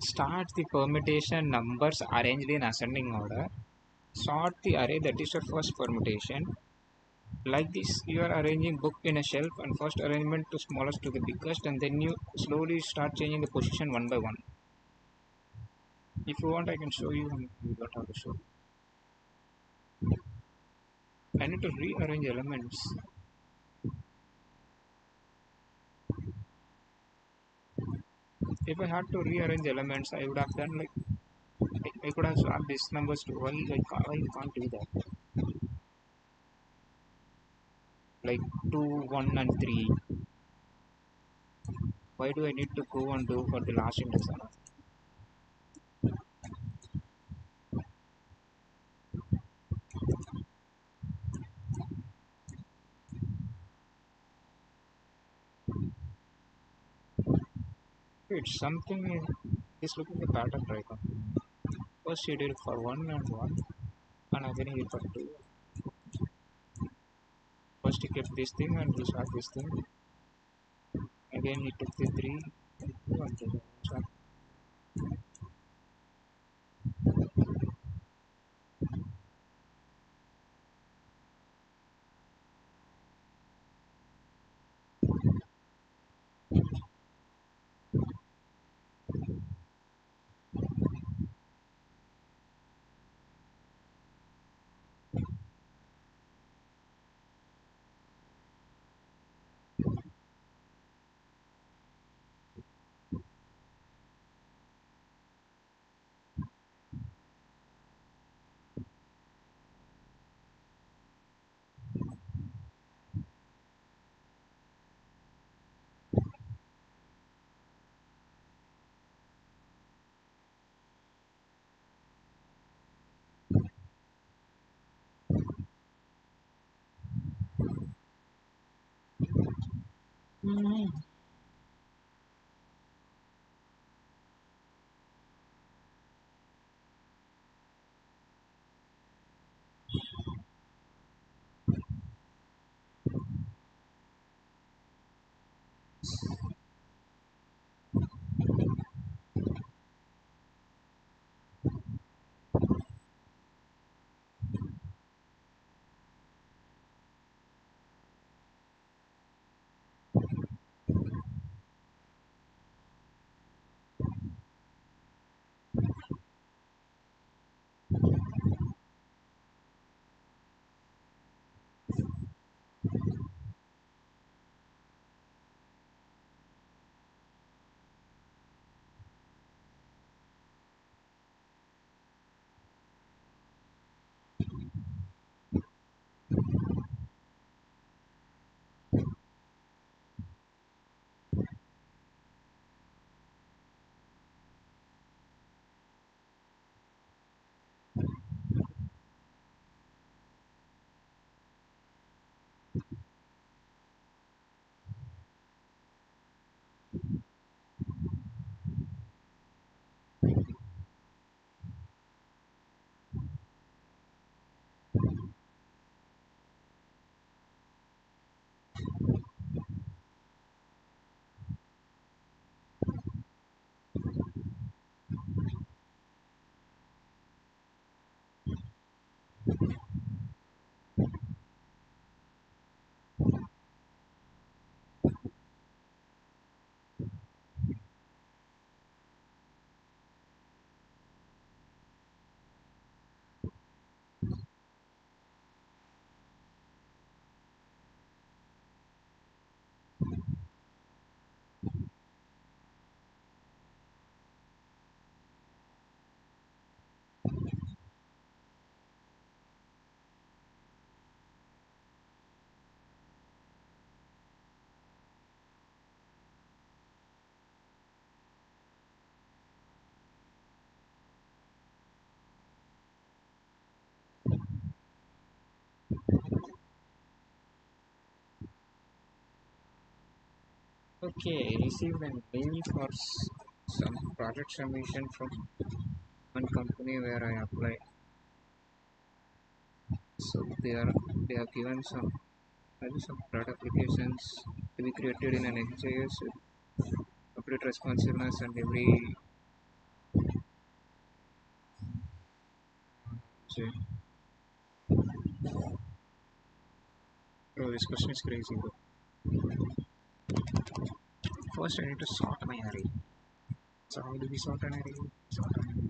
Start the permutation numbers arranged in ascending order. Sort the array that is your first permutation. Like this, you are arranging book in a shelf and first arrangement to smallest to the biggest, and then you slowly start changing the position one by one. If you want, I can show you, and you don't have to show. I need to rearrange elements. If I had to rearrange elements, I would have done like I could have swapped these numbers to why you can't do that? like 2, 1 and 3. Why do I need to go and do for the last index? It's something is looking the pattern right now. First he did for 1 and 1 and again he did for 2. First he kept this thing and he shot this thing. Again he took the 3 and 2 and 2. Okay, I received a mail for some project submission from one company where I applied. So they have given some product applications to be created in an XJS with complete responsiveness and every. So, bro, this question is crazy, bro. First, I need to sort my array. So how do we sort an array? Sort an array.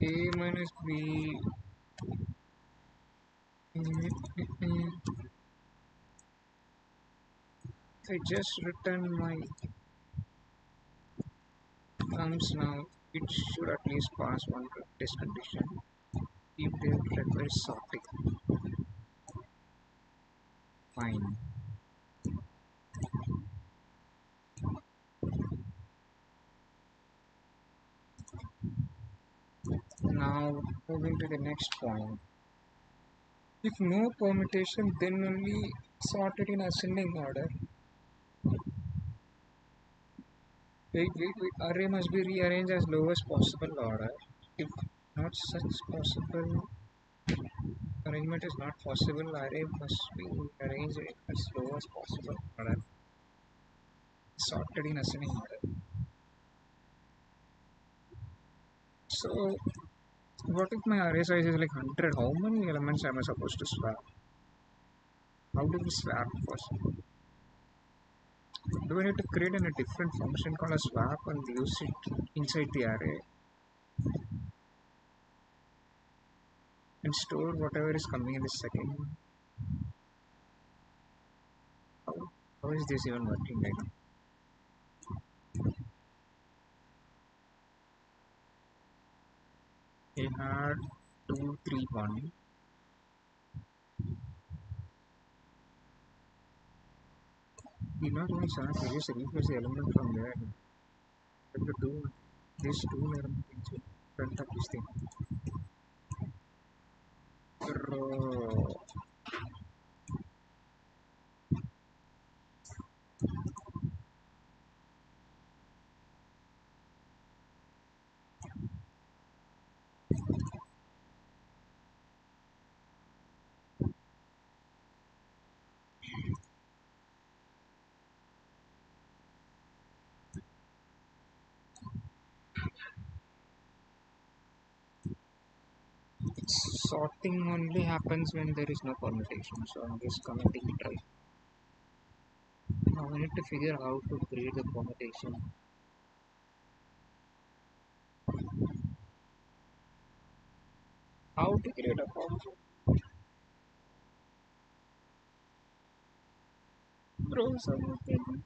A minus B. I just return my nums now, it should at least pass one test condition if they require sorting. Fine. Now moving to the next point. If no permutation, then only sorted in ascending order. Wait. Array must be rearranged as lowest possible order. If not such possible arrangement is not possible, array must be arranged as lowest possible order. Sorted in ascending order. So what if my array size is like 100? How many elements am I supposed to swap? How do we swap first? Do we need to create a different function called a swap and use it inside the array and store whatever is coming in the second? How, how is this even working right now? We had 2, 3, 1. We not even swap, we just replace the element from there. But to do this two element in front of this thing. Bro. Sorting only happens when there is no permutation, so I'm just commenting it right. Now we need to figure out how to create the permutation. How to create a permutation? Bro, something.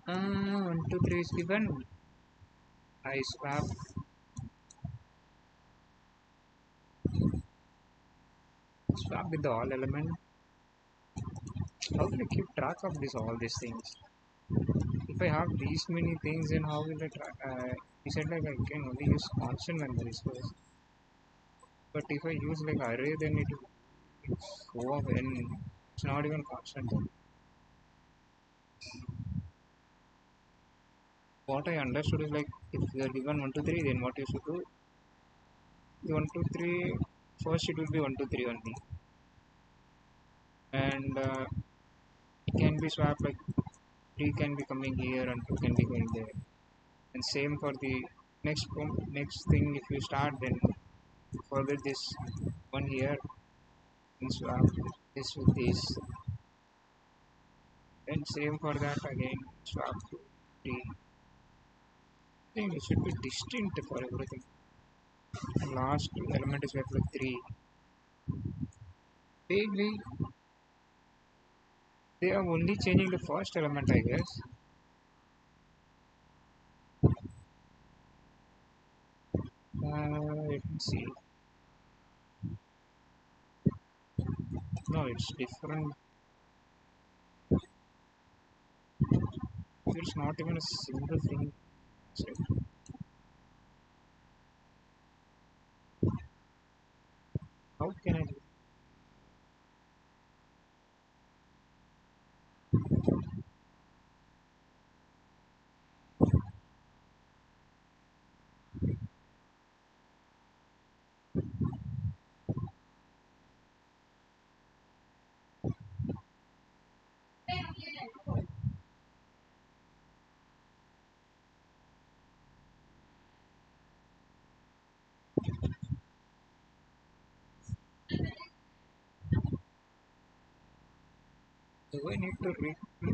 One, two, three is given. I swap with the all element. How will I keep track of this all these things? If I have these many things, then how will I track? He said like I can only use constant memory space. But if I use like array, then it will go up and it's not even constant. Then. What I understood is like if you are given 1, 2, 3, then what you should do? The 1, 2, 3. First it will be 1, 2, 3 only, and it can be swapped like 3 can be coming here and 2 can be going there. And same for the next thing. If you start, then forget this one here and swap this with this. And same for that again. Swap to 3. I think it should be distinct for everything. And last element is left like 3. Wait. They are only changing the first element, I guess. Let me see. No, it's different. There's not even a single thing. How can I do? Do I need to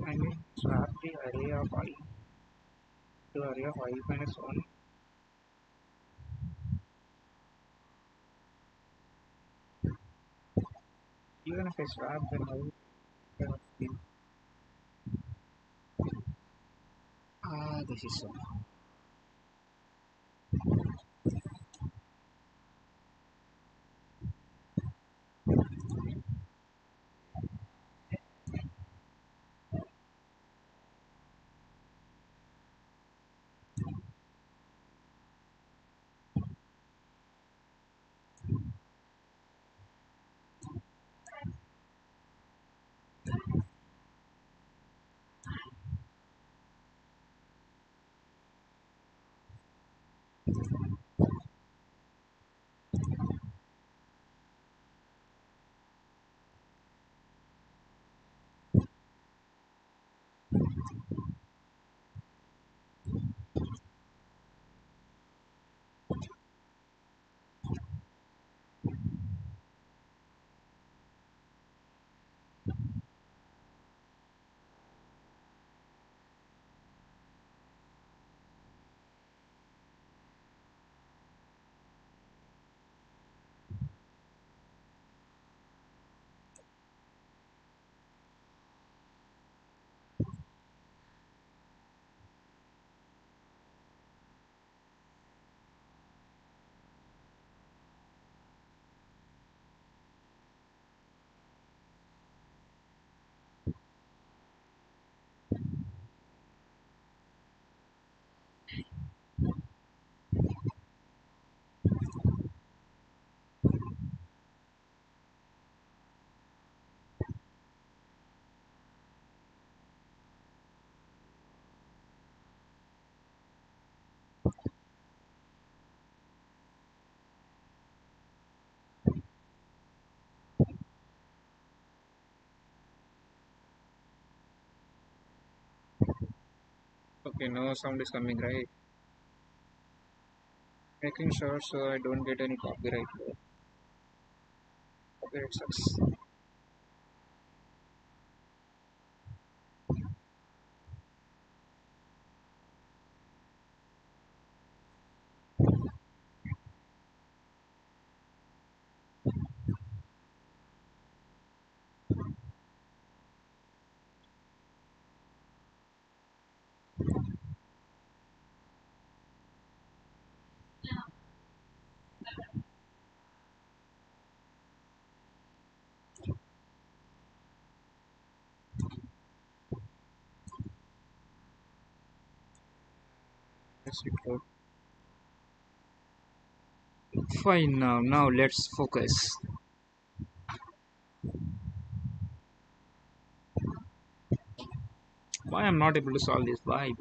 I need to swap the array of I to array of I minus 1? Even if I swap, then how will I be? This is so. Okay, no sound is coming, right? Making sure so I don't get any copyright. Copyright sucks. Yes, it worked. Fine now. Now let's focus. Why I'm not able to solve this? Why?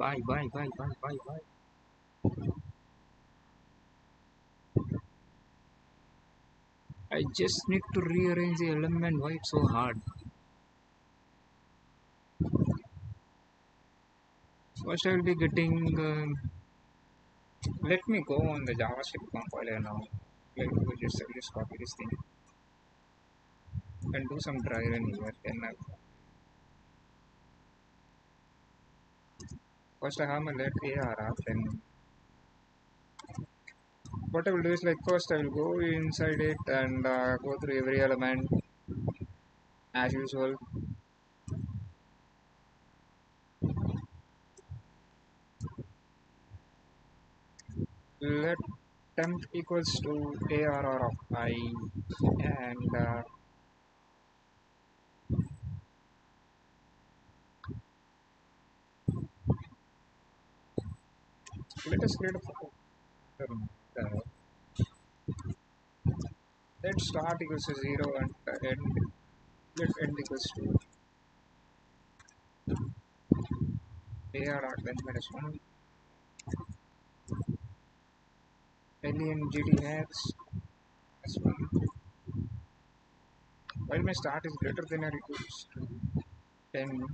I just need to rearrange the element. Why it's so hard? First, I will be getting. Let me go on the JavaScript compiler now. Let me just copy this thing and do some try run here. Then first I have my let ARR. Then what I will do is like first I will go inside it and go through every element as usual. Let temp equals to ARR of I and let us create a function. Let start equals to 0 and end let end equals to ARR then minus 1 LENGDX minus 1 while my start is greater than or equals to 10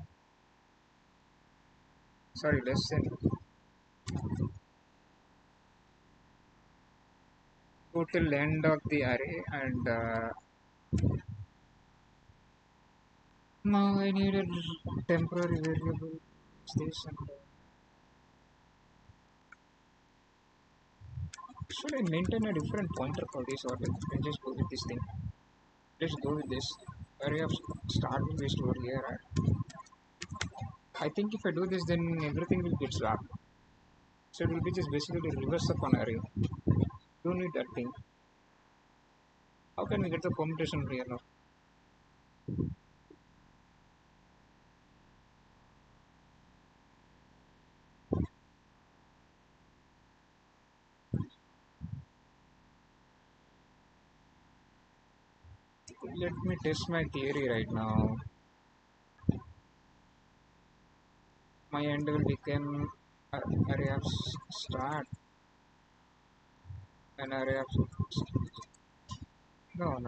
sorry less than total end of the array and Now I need a temporary variable station. Should I maintain a different pointer for this or I just go with this thing? Let's go with this. Array of start will be stored here. I think if I do this, then everything will get swapped. So it will be just basically reverse up on array. Don't need that thing. How can we get the permutation here now? Let me test my theory right now. My end will become array of start, an array of no.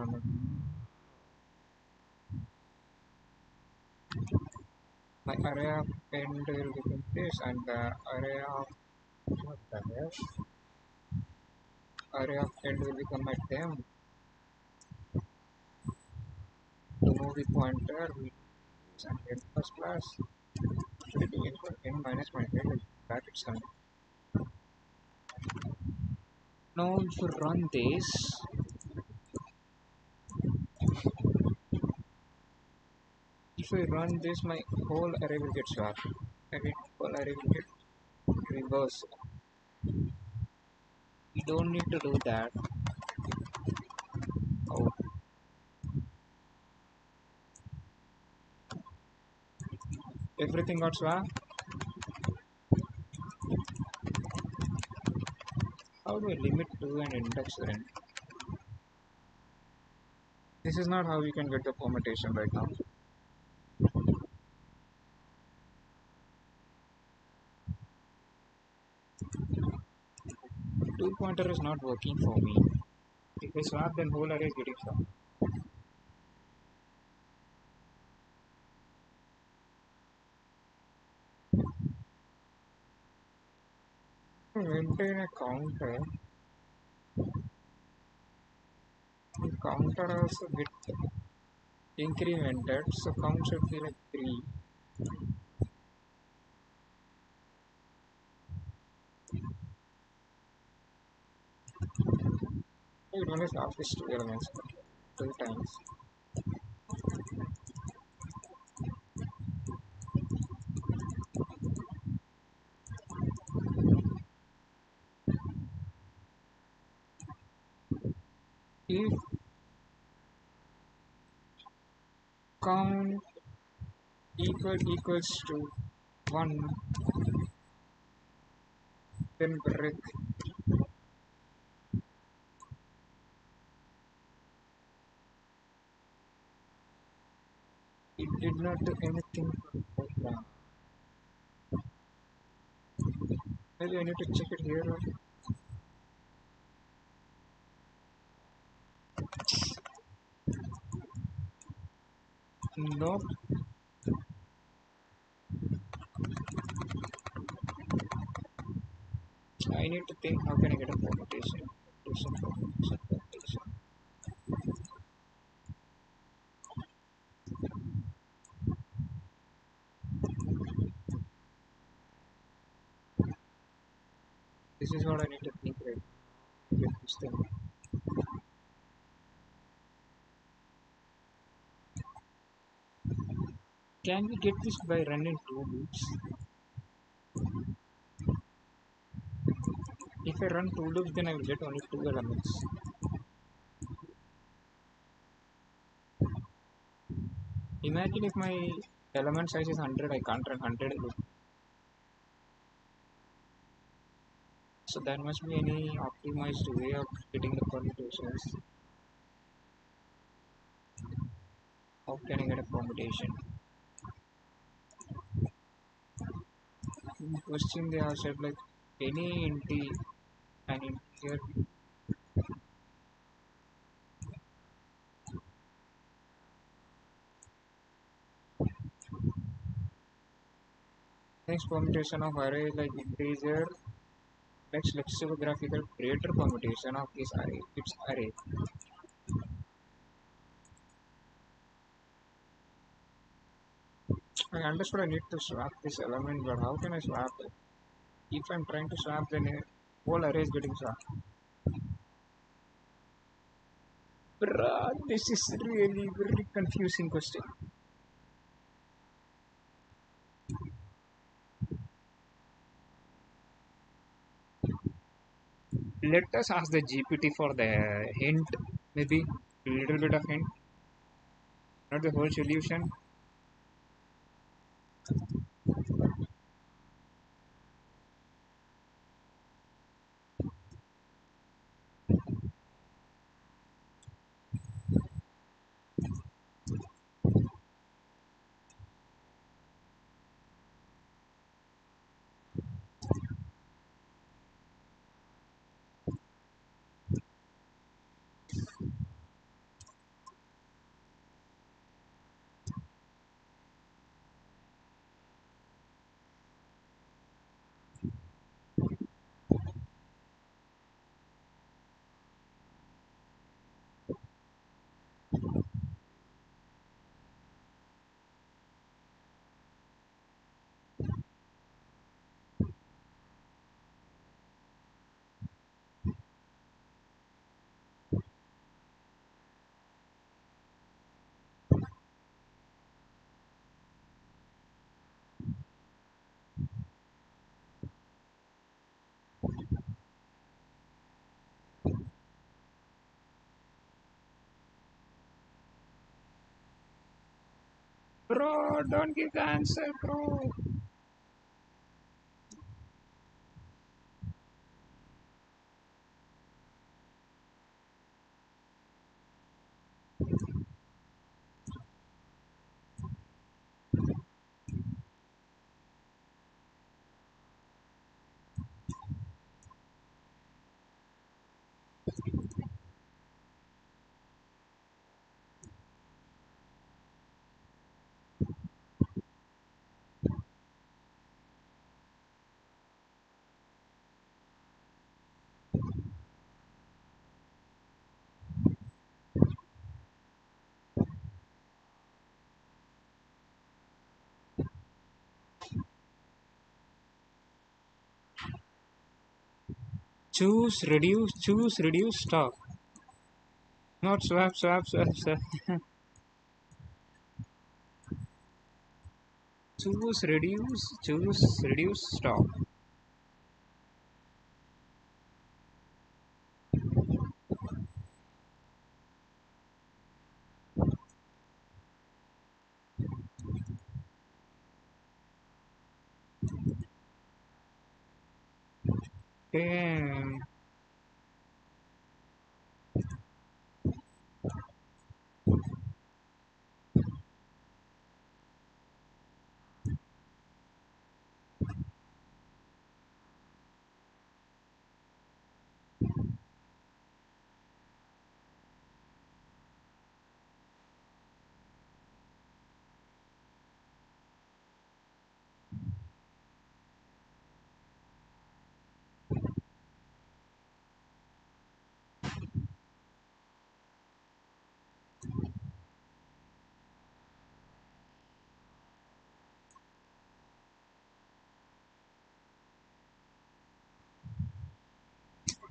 My array of end will become this, and the array of what the hell? Array of end will become my temp. To move the pointer, we use an end first class. Should it be n minus my head? Like that it's done. Now if you run this, if I run this, my whole array will get swapped. I mean, whole array will get reversed. You don't need to do that. Oh, everything got swapped. How do I limit to an index then? This is not how you can get the permutation right now. Two pointer is not working for me. If I swap, then whole array is getting swapped. Maintain a counter. The counter also get incremented, so count should be like 3. It only swap is 2 elements, 2 times. If count equals to 1, then break. It did not do anything for the program. Maybe I need to check it here. No, I need to think how can I get a permutation. Permutation. This is what I need to think right. Get this thing. Can we get this by running 2 loops? If I run 2 loops, then I will get only 2 elements. Imagine if my element size is 100, I can't run 100 loops. So there must be any optimized way of getting the permutations. How can I get a permutation? In the question they have said like any an integer next permutation of array like integer next lexicographical greater permutation of this array its array. I understood I need to swap this element, but how can I swap it? If I'm trying to swap, then a whole array is getting swapped. Bruh, this is really very confusing question. Let us ask the GPT for the hint, maybe a little bit of hint, not the whole solution. Bro, don't give the answer, bro. Choose, reduce, stop. Not swap, swap, swap, swap. Choose, reduce, stop. Damn.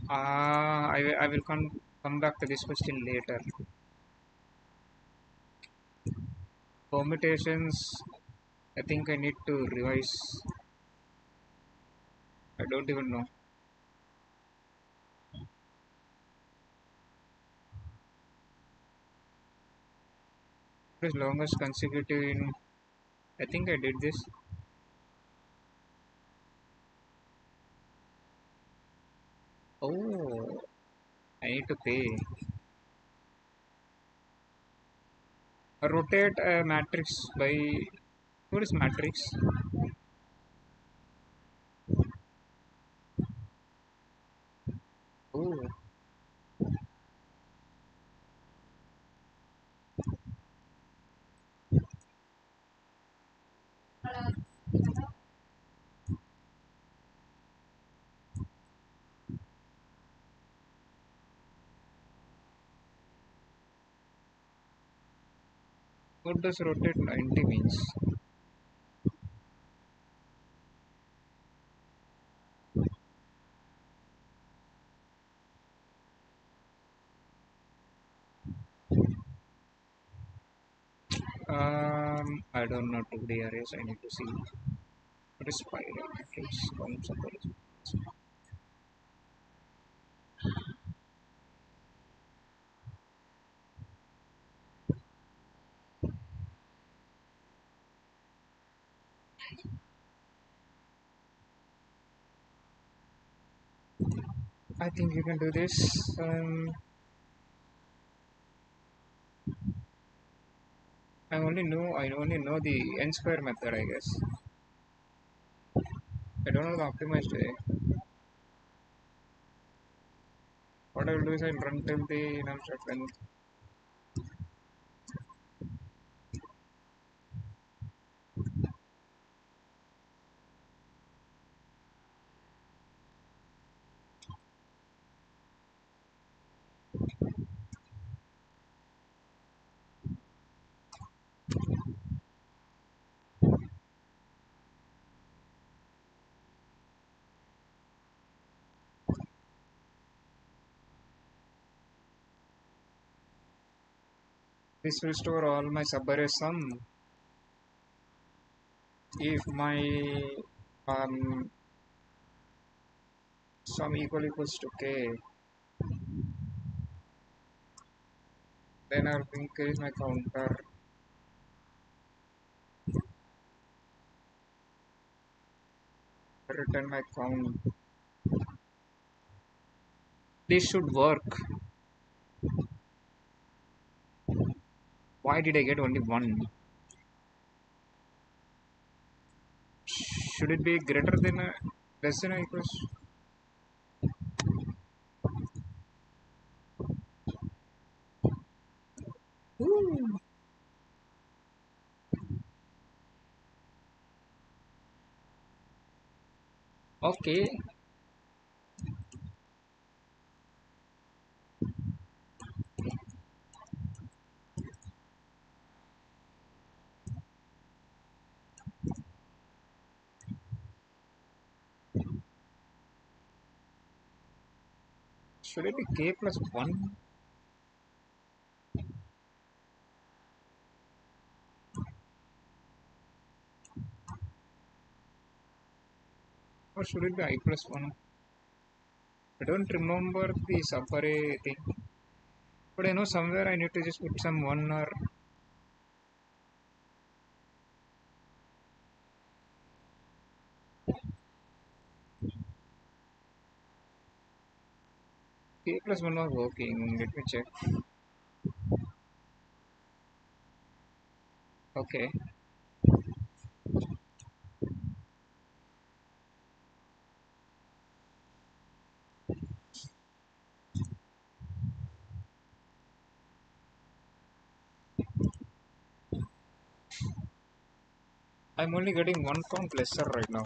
I will come back to this question later. Permutations, I think I need to revise. I don't even know. What is longest consecutive in? I think I did this. Oh, I need to pay. Rotate a matrix by. What is matrix? Oh, what does rotate 90 means? I don't know 2D arrays. I need to see what is spiral matrix. Counts of arrays. I think you can do this. I only know the n square method, I guess. I don't know the optimized way. What I will do is I will run till the num set length. This will store all my subarray sum. If my um, sum equals to k, then I'll increase my counter, return my count. This should work. Why did I get only one? Should it be greater than less than or equals? Ooh. Okay. Should it be k plus 1? Or should it be I plus 1? I don't remember the subarray thing. But I know somewhere I need to just put some 1 or k plus 1 was working. Let me check. Okay. I'm only getting one count lesser right now.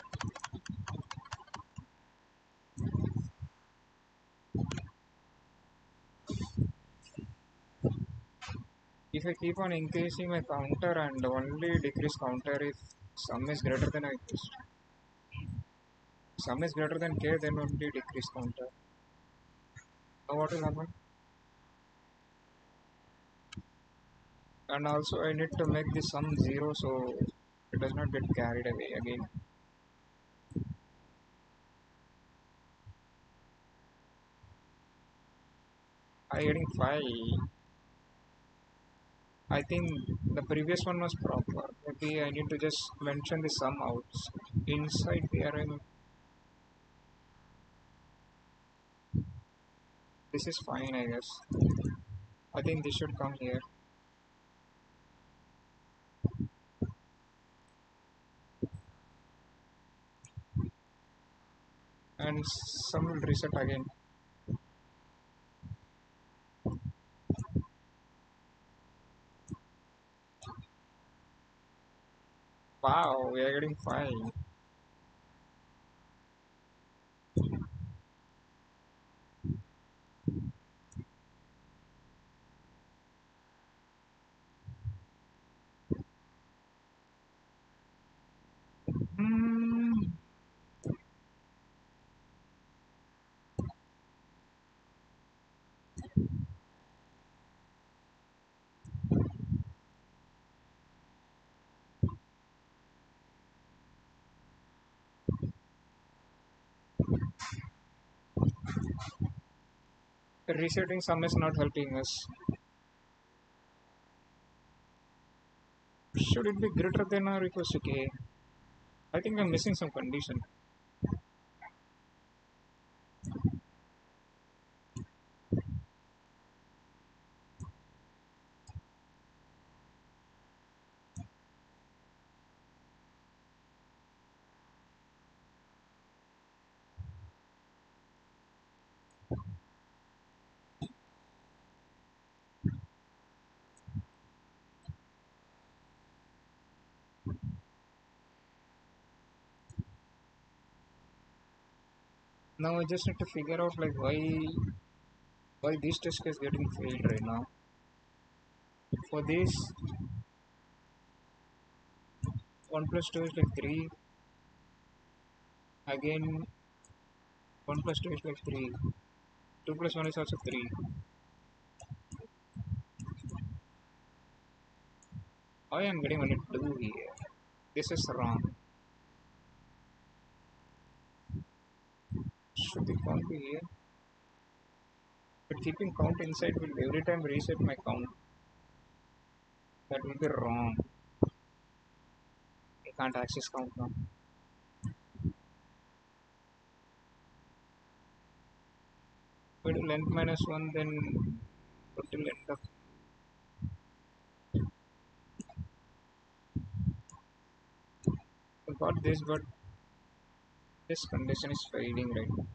If I keep on increasing my counter and only decrease counter if sum is greater than I increase. Sum is greater than k, then only decrease counter. Now what will happen? And also I need to make the sum 0 so it does not get carried away again. I getting 5. I think the previous one was proper. Maybe I need to just mention the sum out inside the array. This is fine, I guess. I think this should come here. And sum will reset again. Wow, we are getting 5. Hmm. Resetting sum is not helping us. Should it be greater than or equals to k? I think I'm missing some condition. Now I just need to figure out like why this test is getting failed right now. For this, 1 plus 2 is like 3. Again, 1 plus 2 is like 3. 2 plus 1 is also 3. I am getting only 2 here. This is wrong. Should the count be here? But keeping count inside will every time reset my count. That will be wrong. I can't access count now. If I do length minus 1, then total length of. I got this, but this condition is failing right now.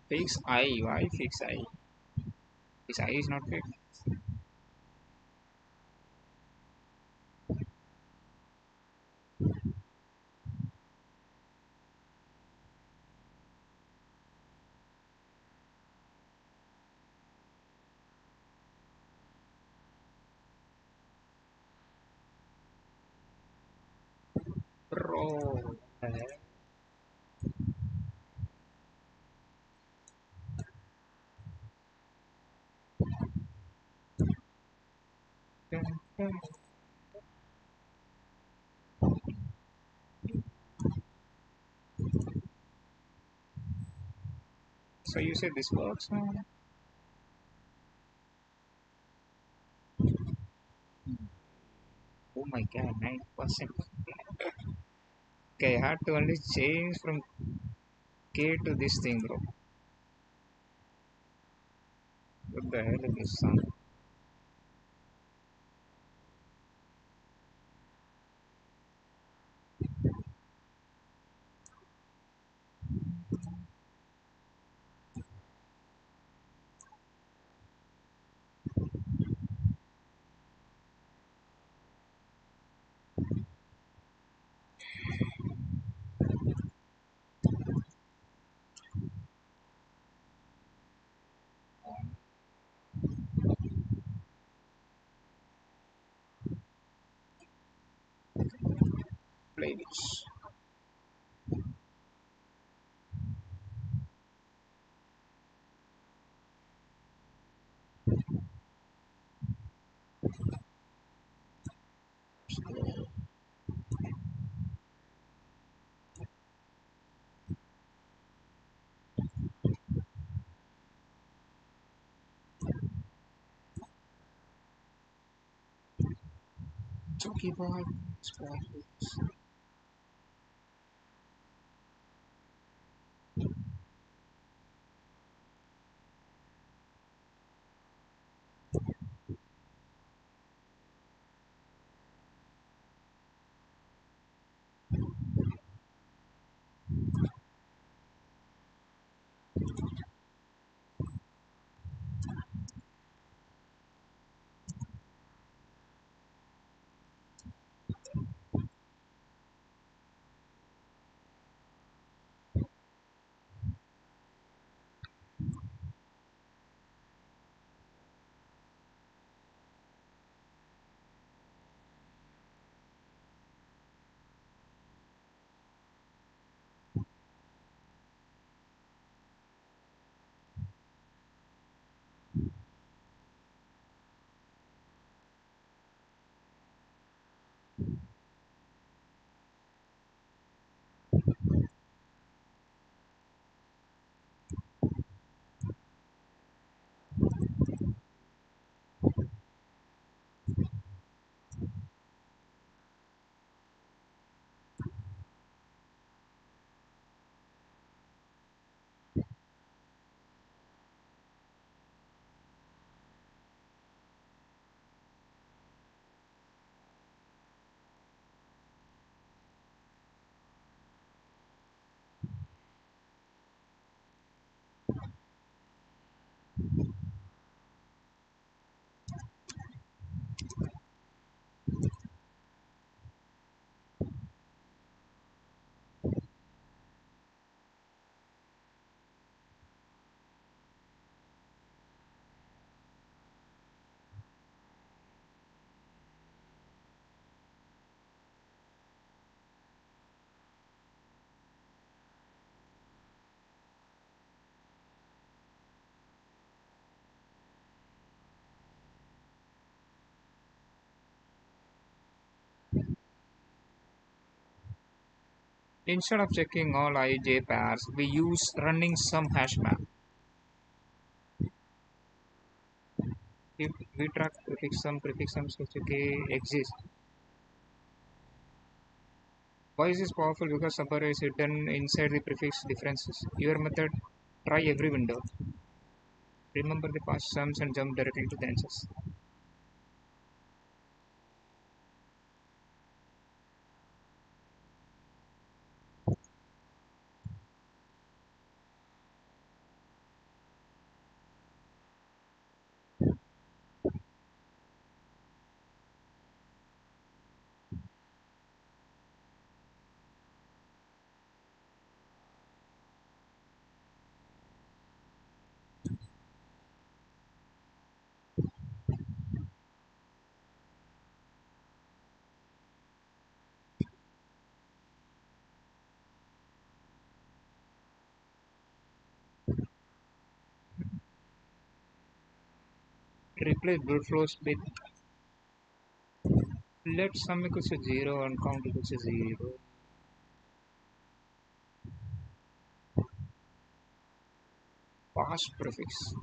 Fix I. Why fix I? This I is not fixed. Bro. So you say this works now? Oh my god, 9%. Okay, I had to only change from K to this thing, bro. What the hell is this sound? Play this. Chucky boy. Instead of checking all ij pairs, we use running some hash map. If we track prefix sum exists. Why is this powerful? Because subarray is hidden inside the prefix differences. Your method, try every window. Remember the past sums and jump directly to the answers. Replace brute force with let sum equals to 0 and count equals to 0. Past prefix.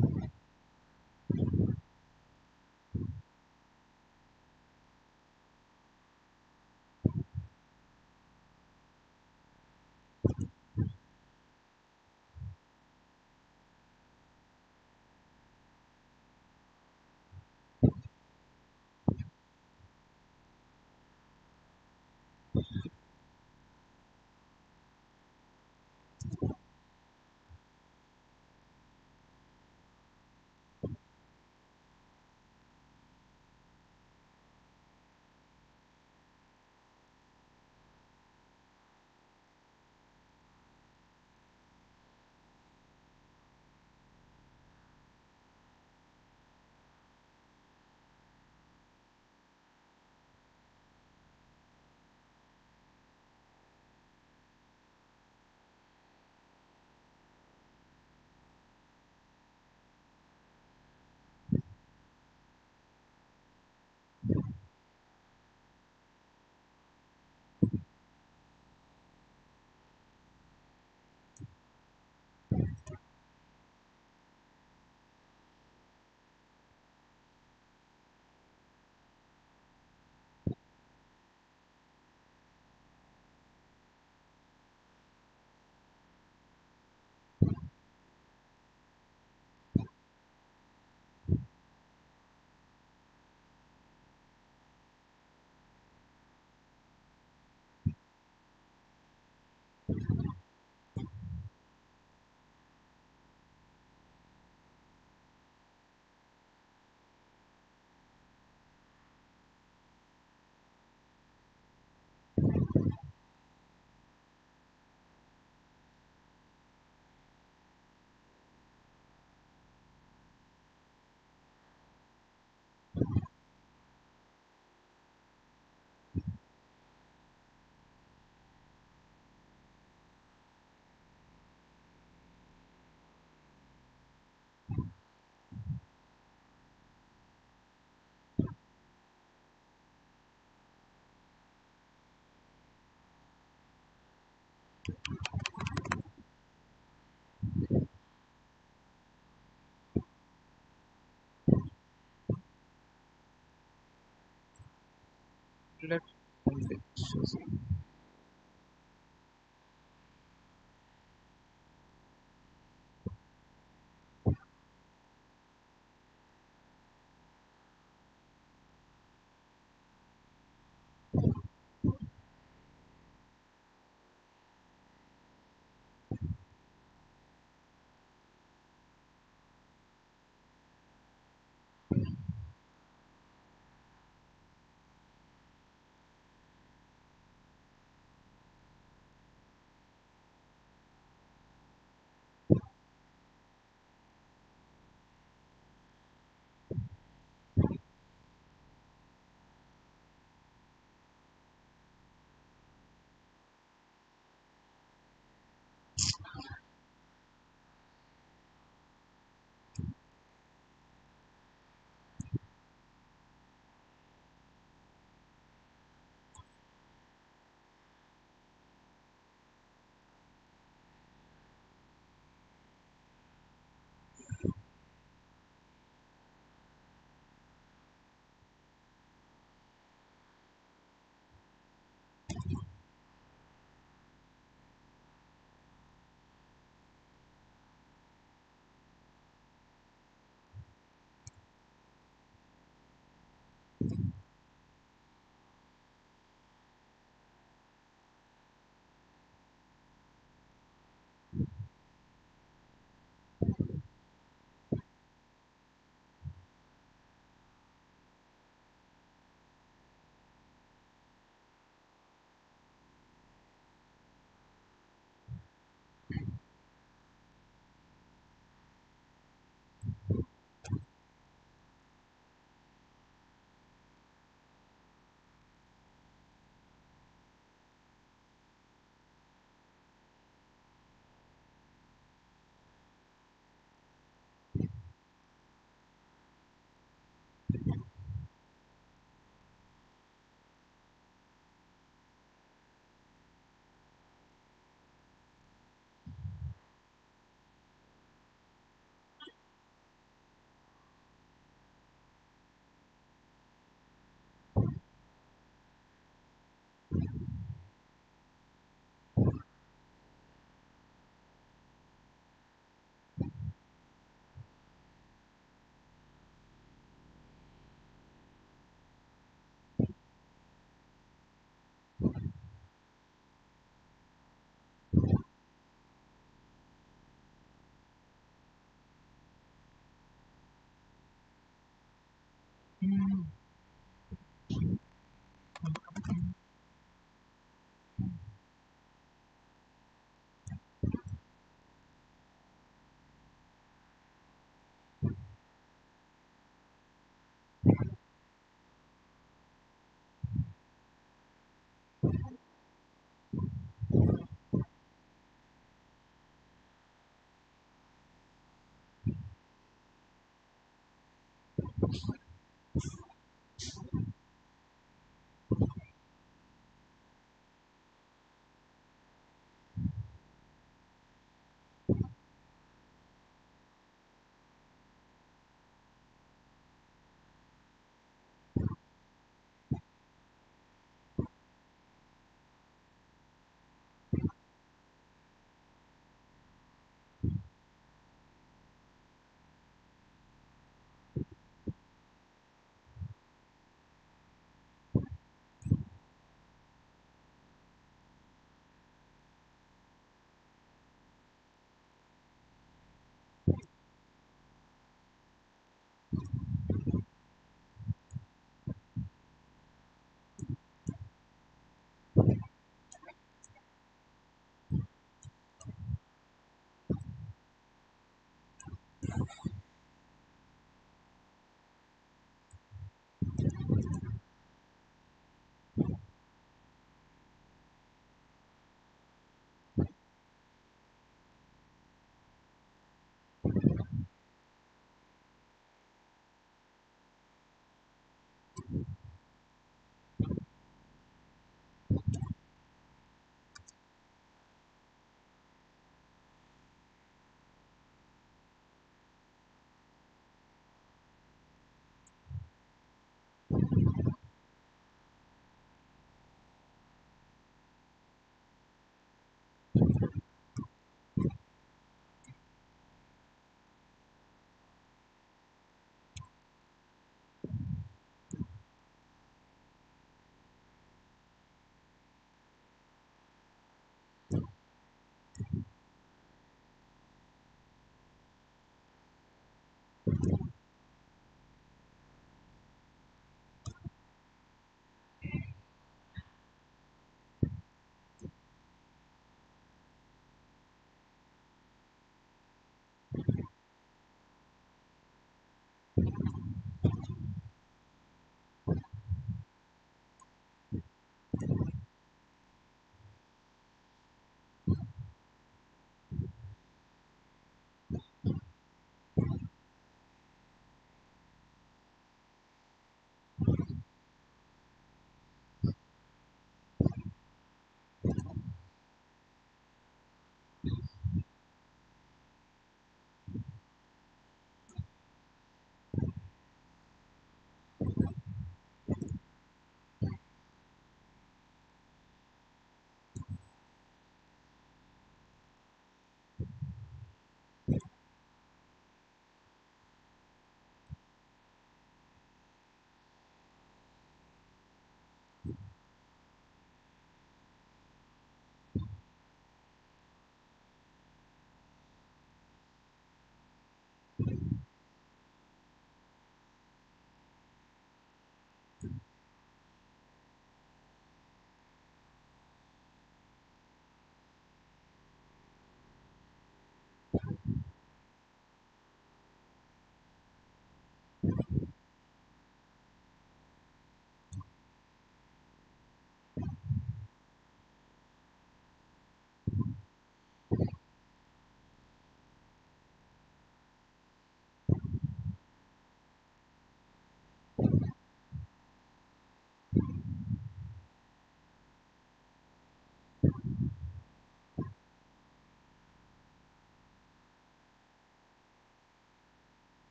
Let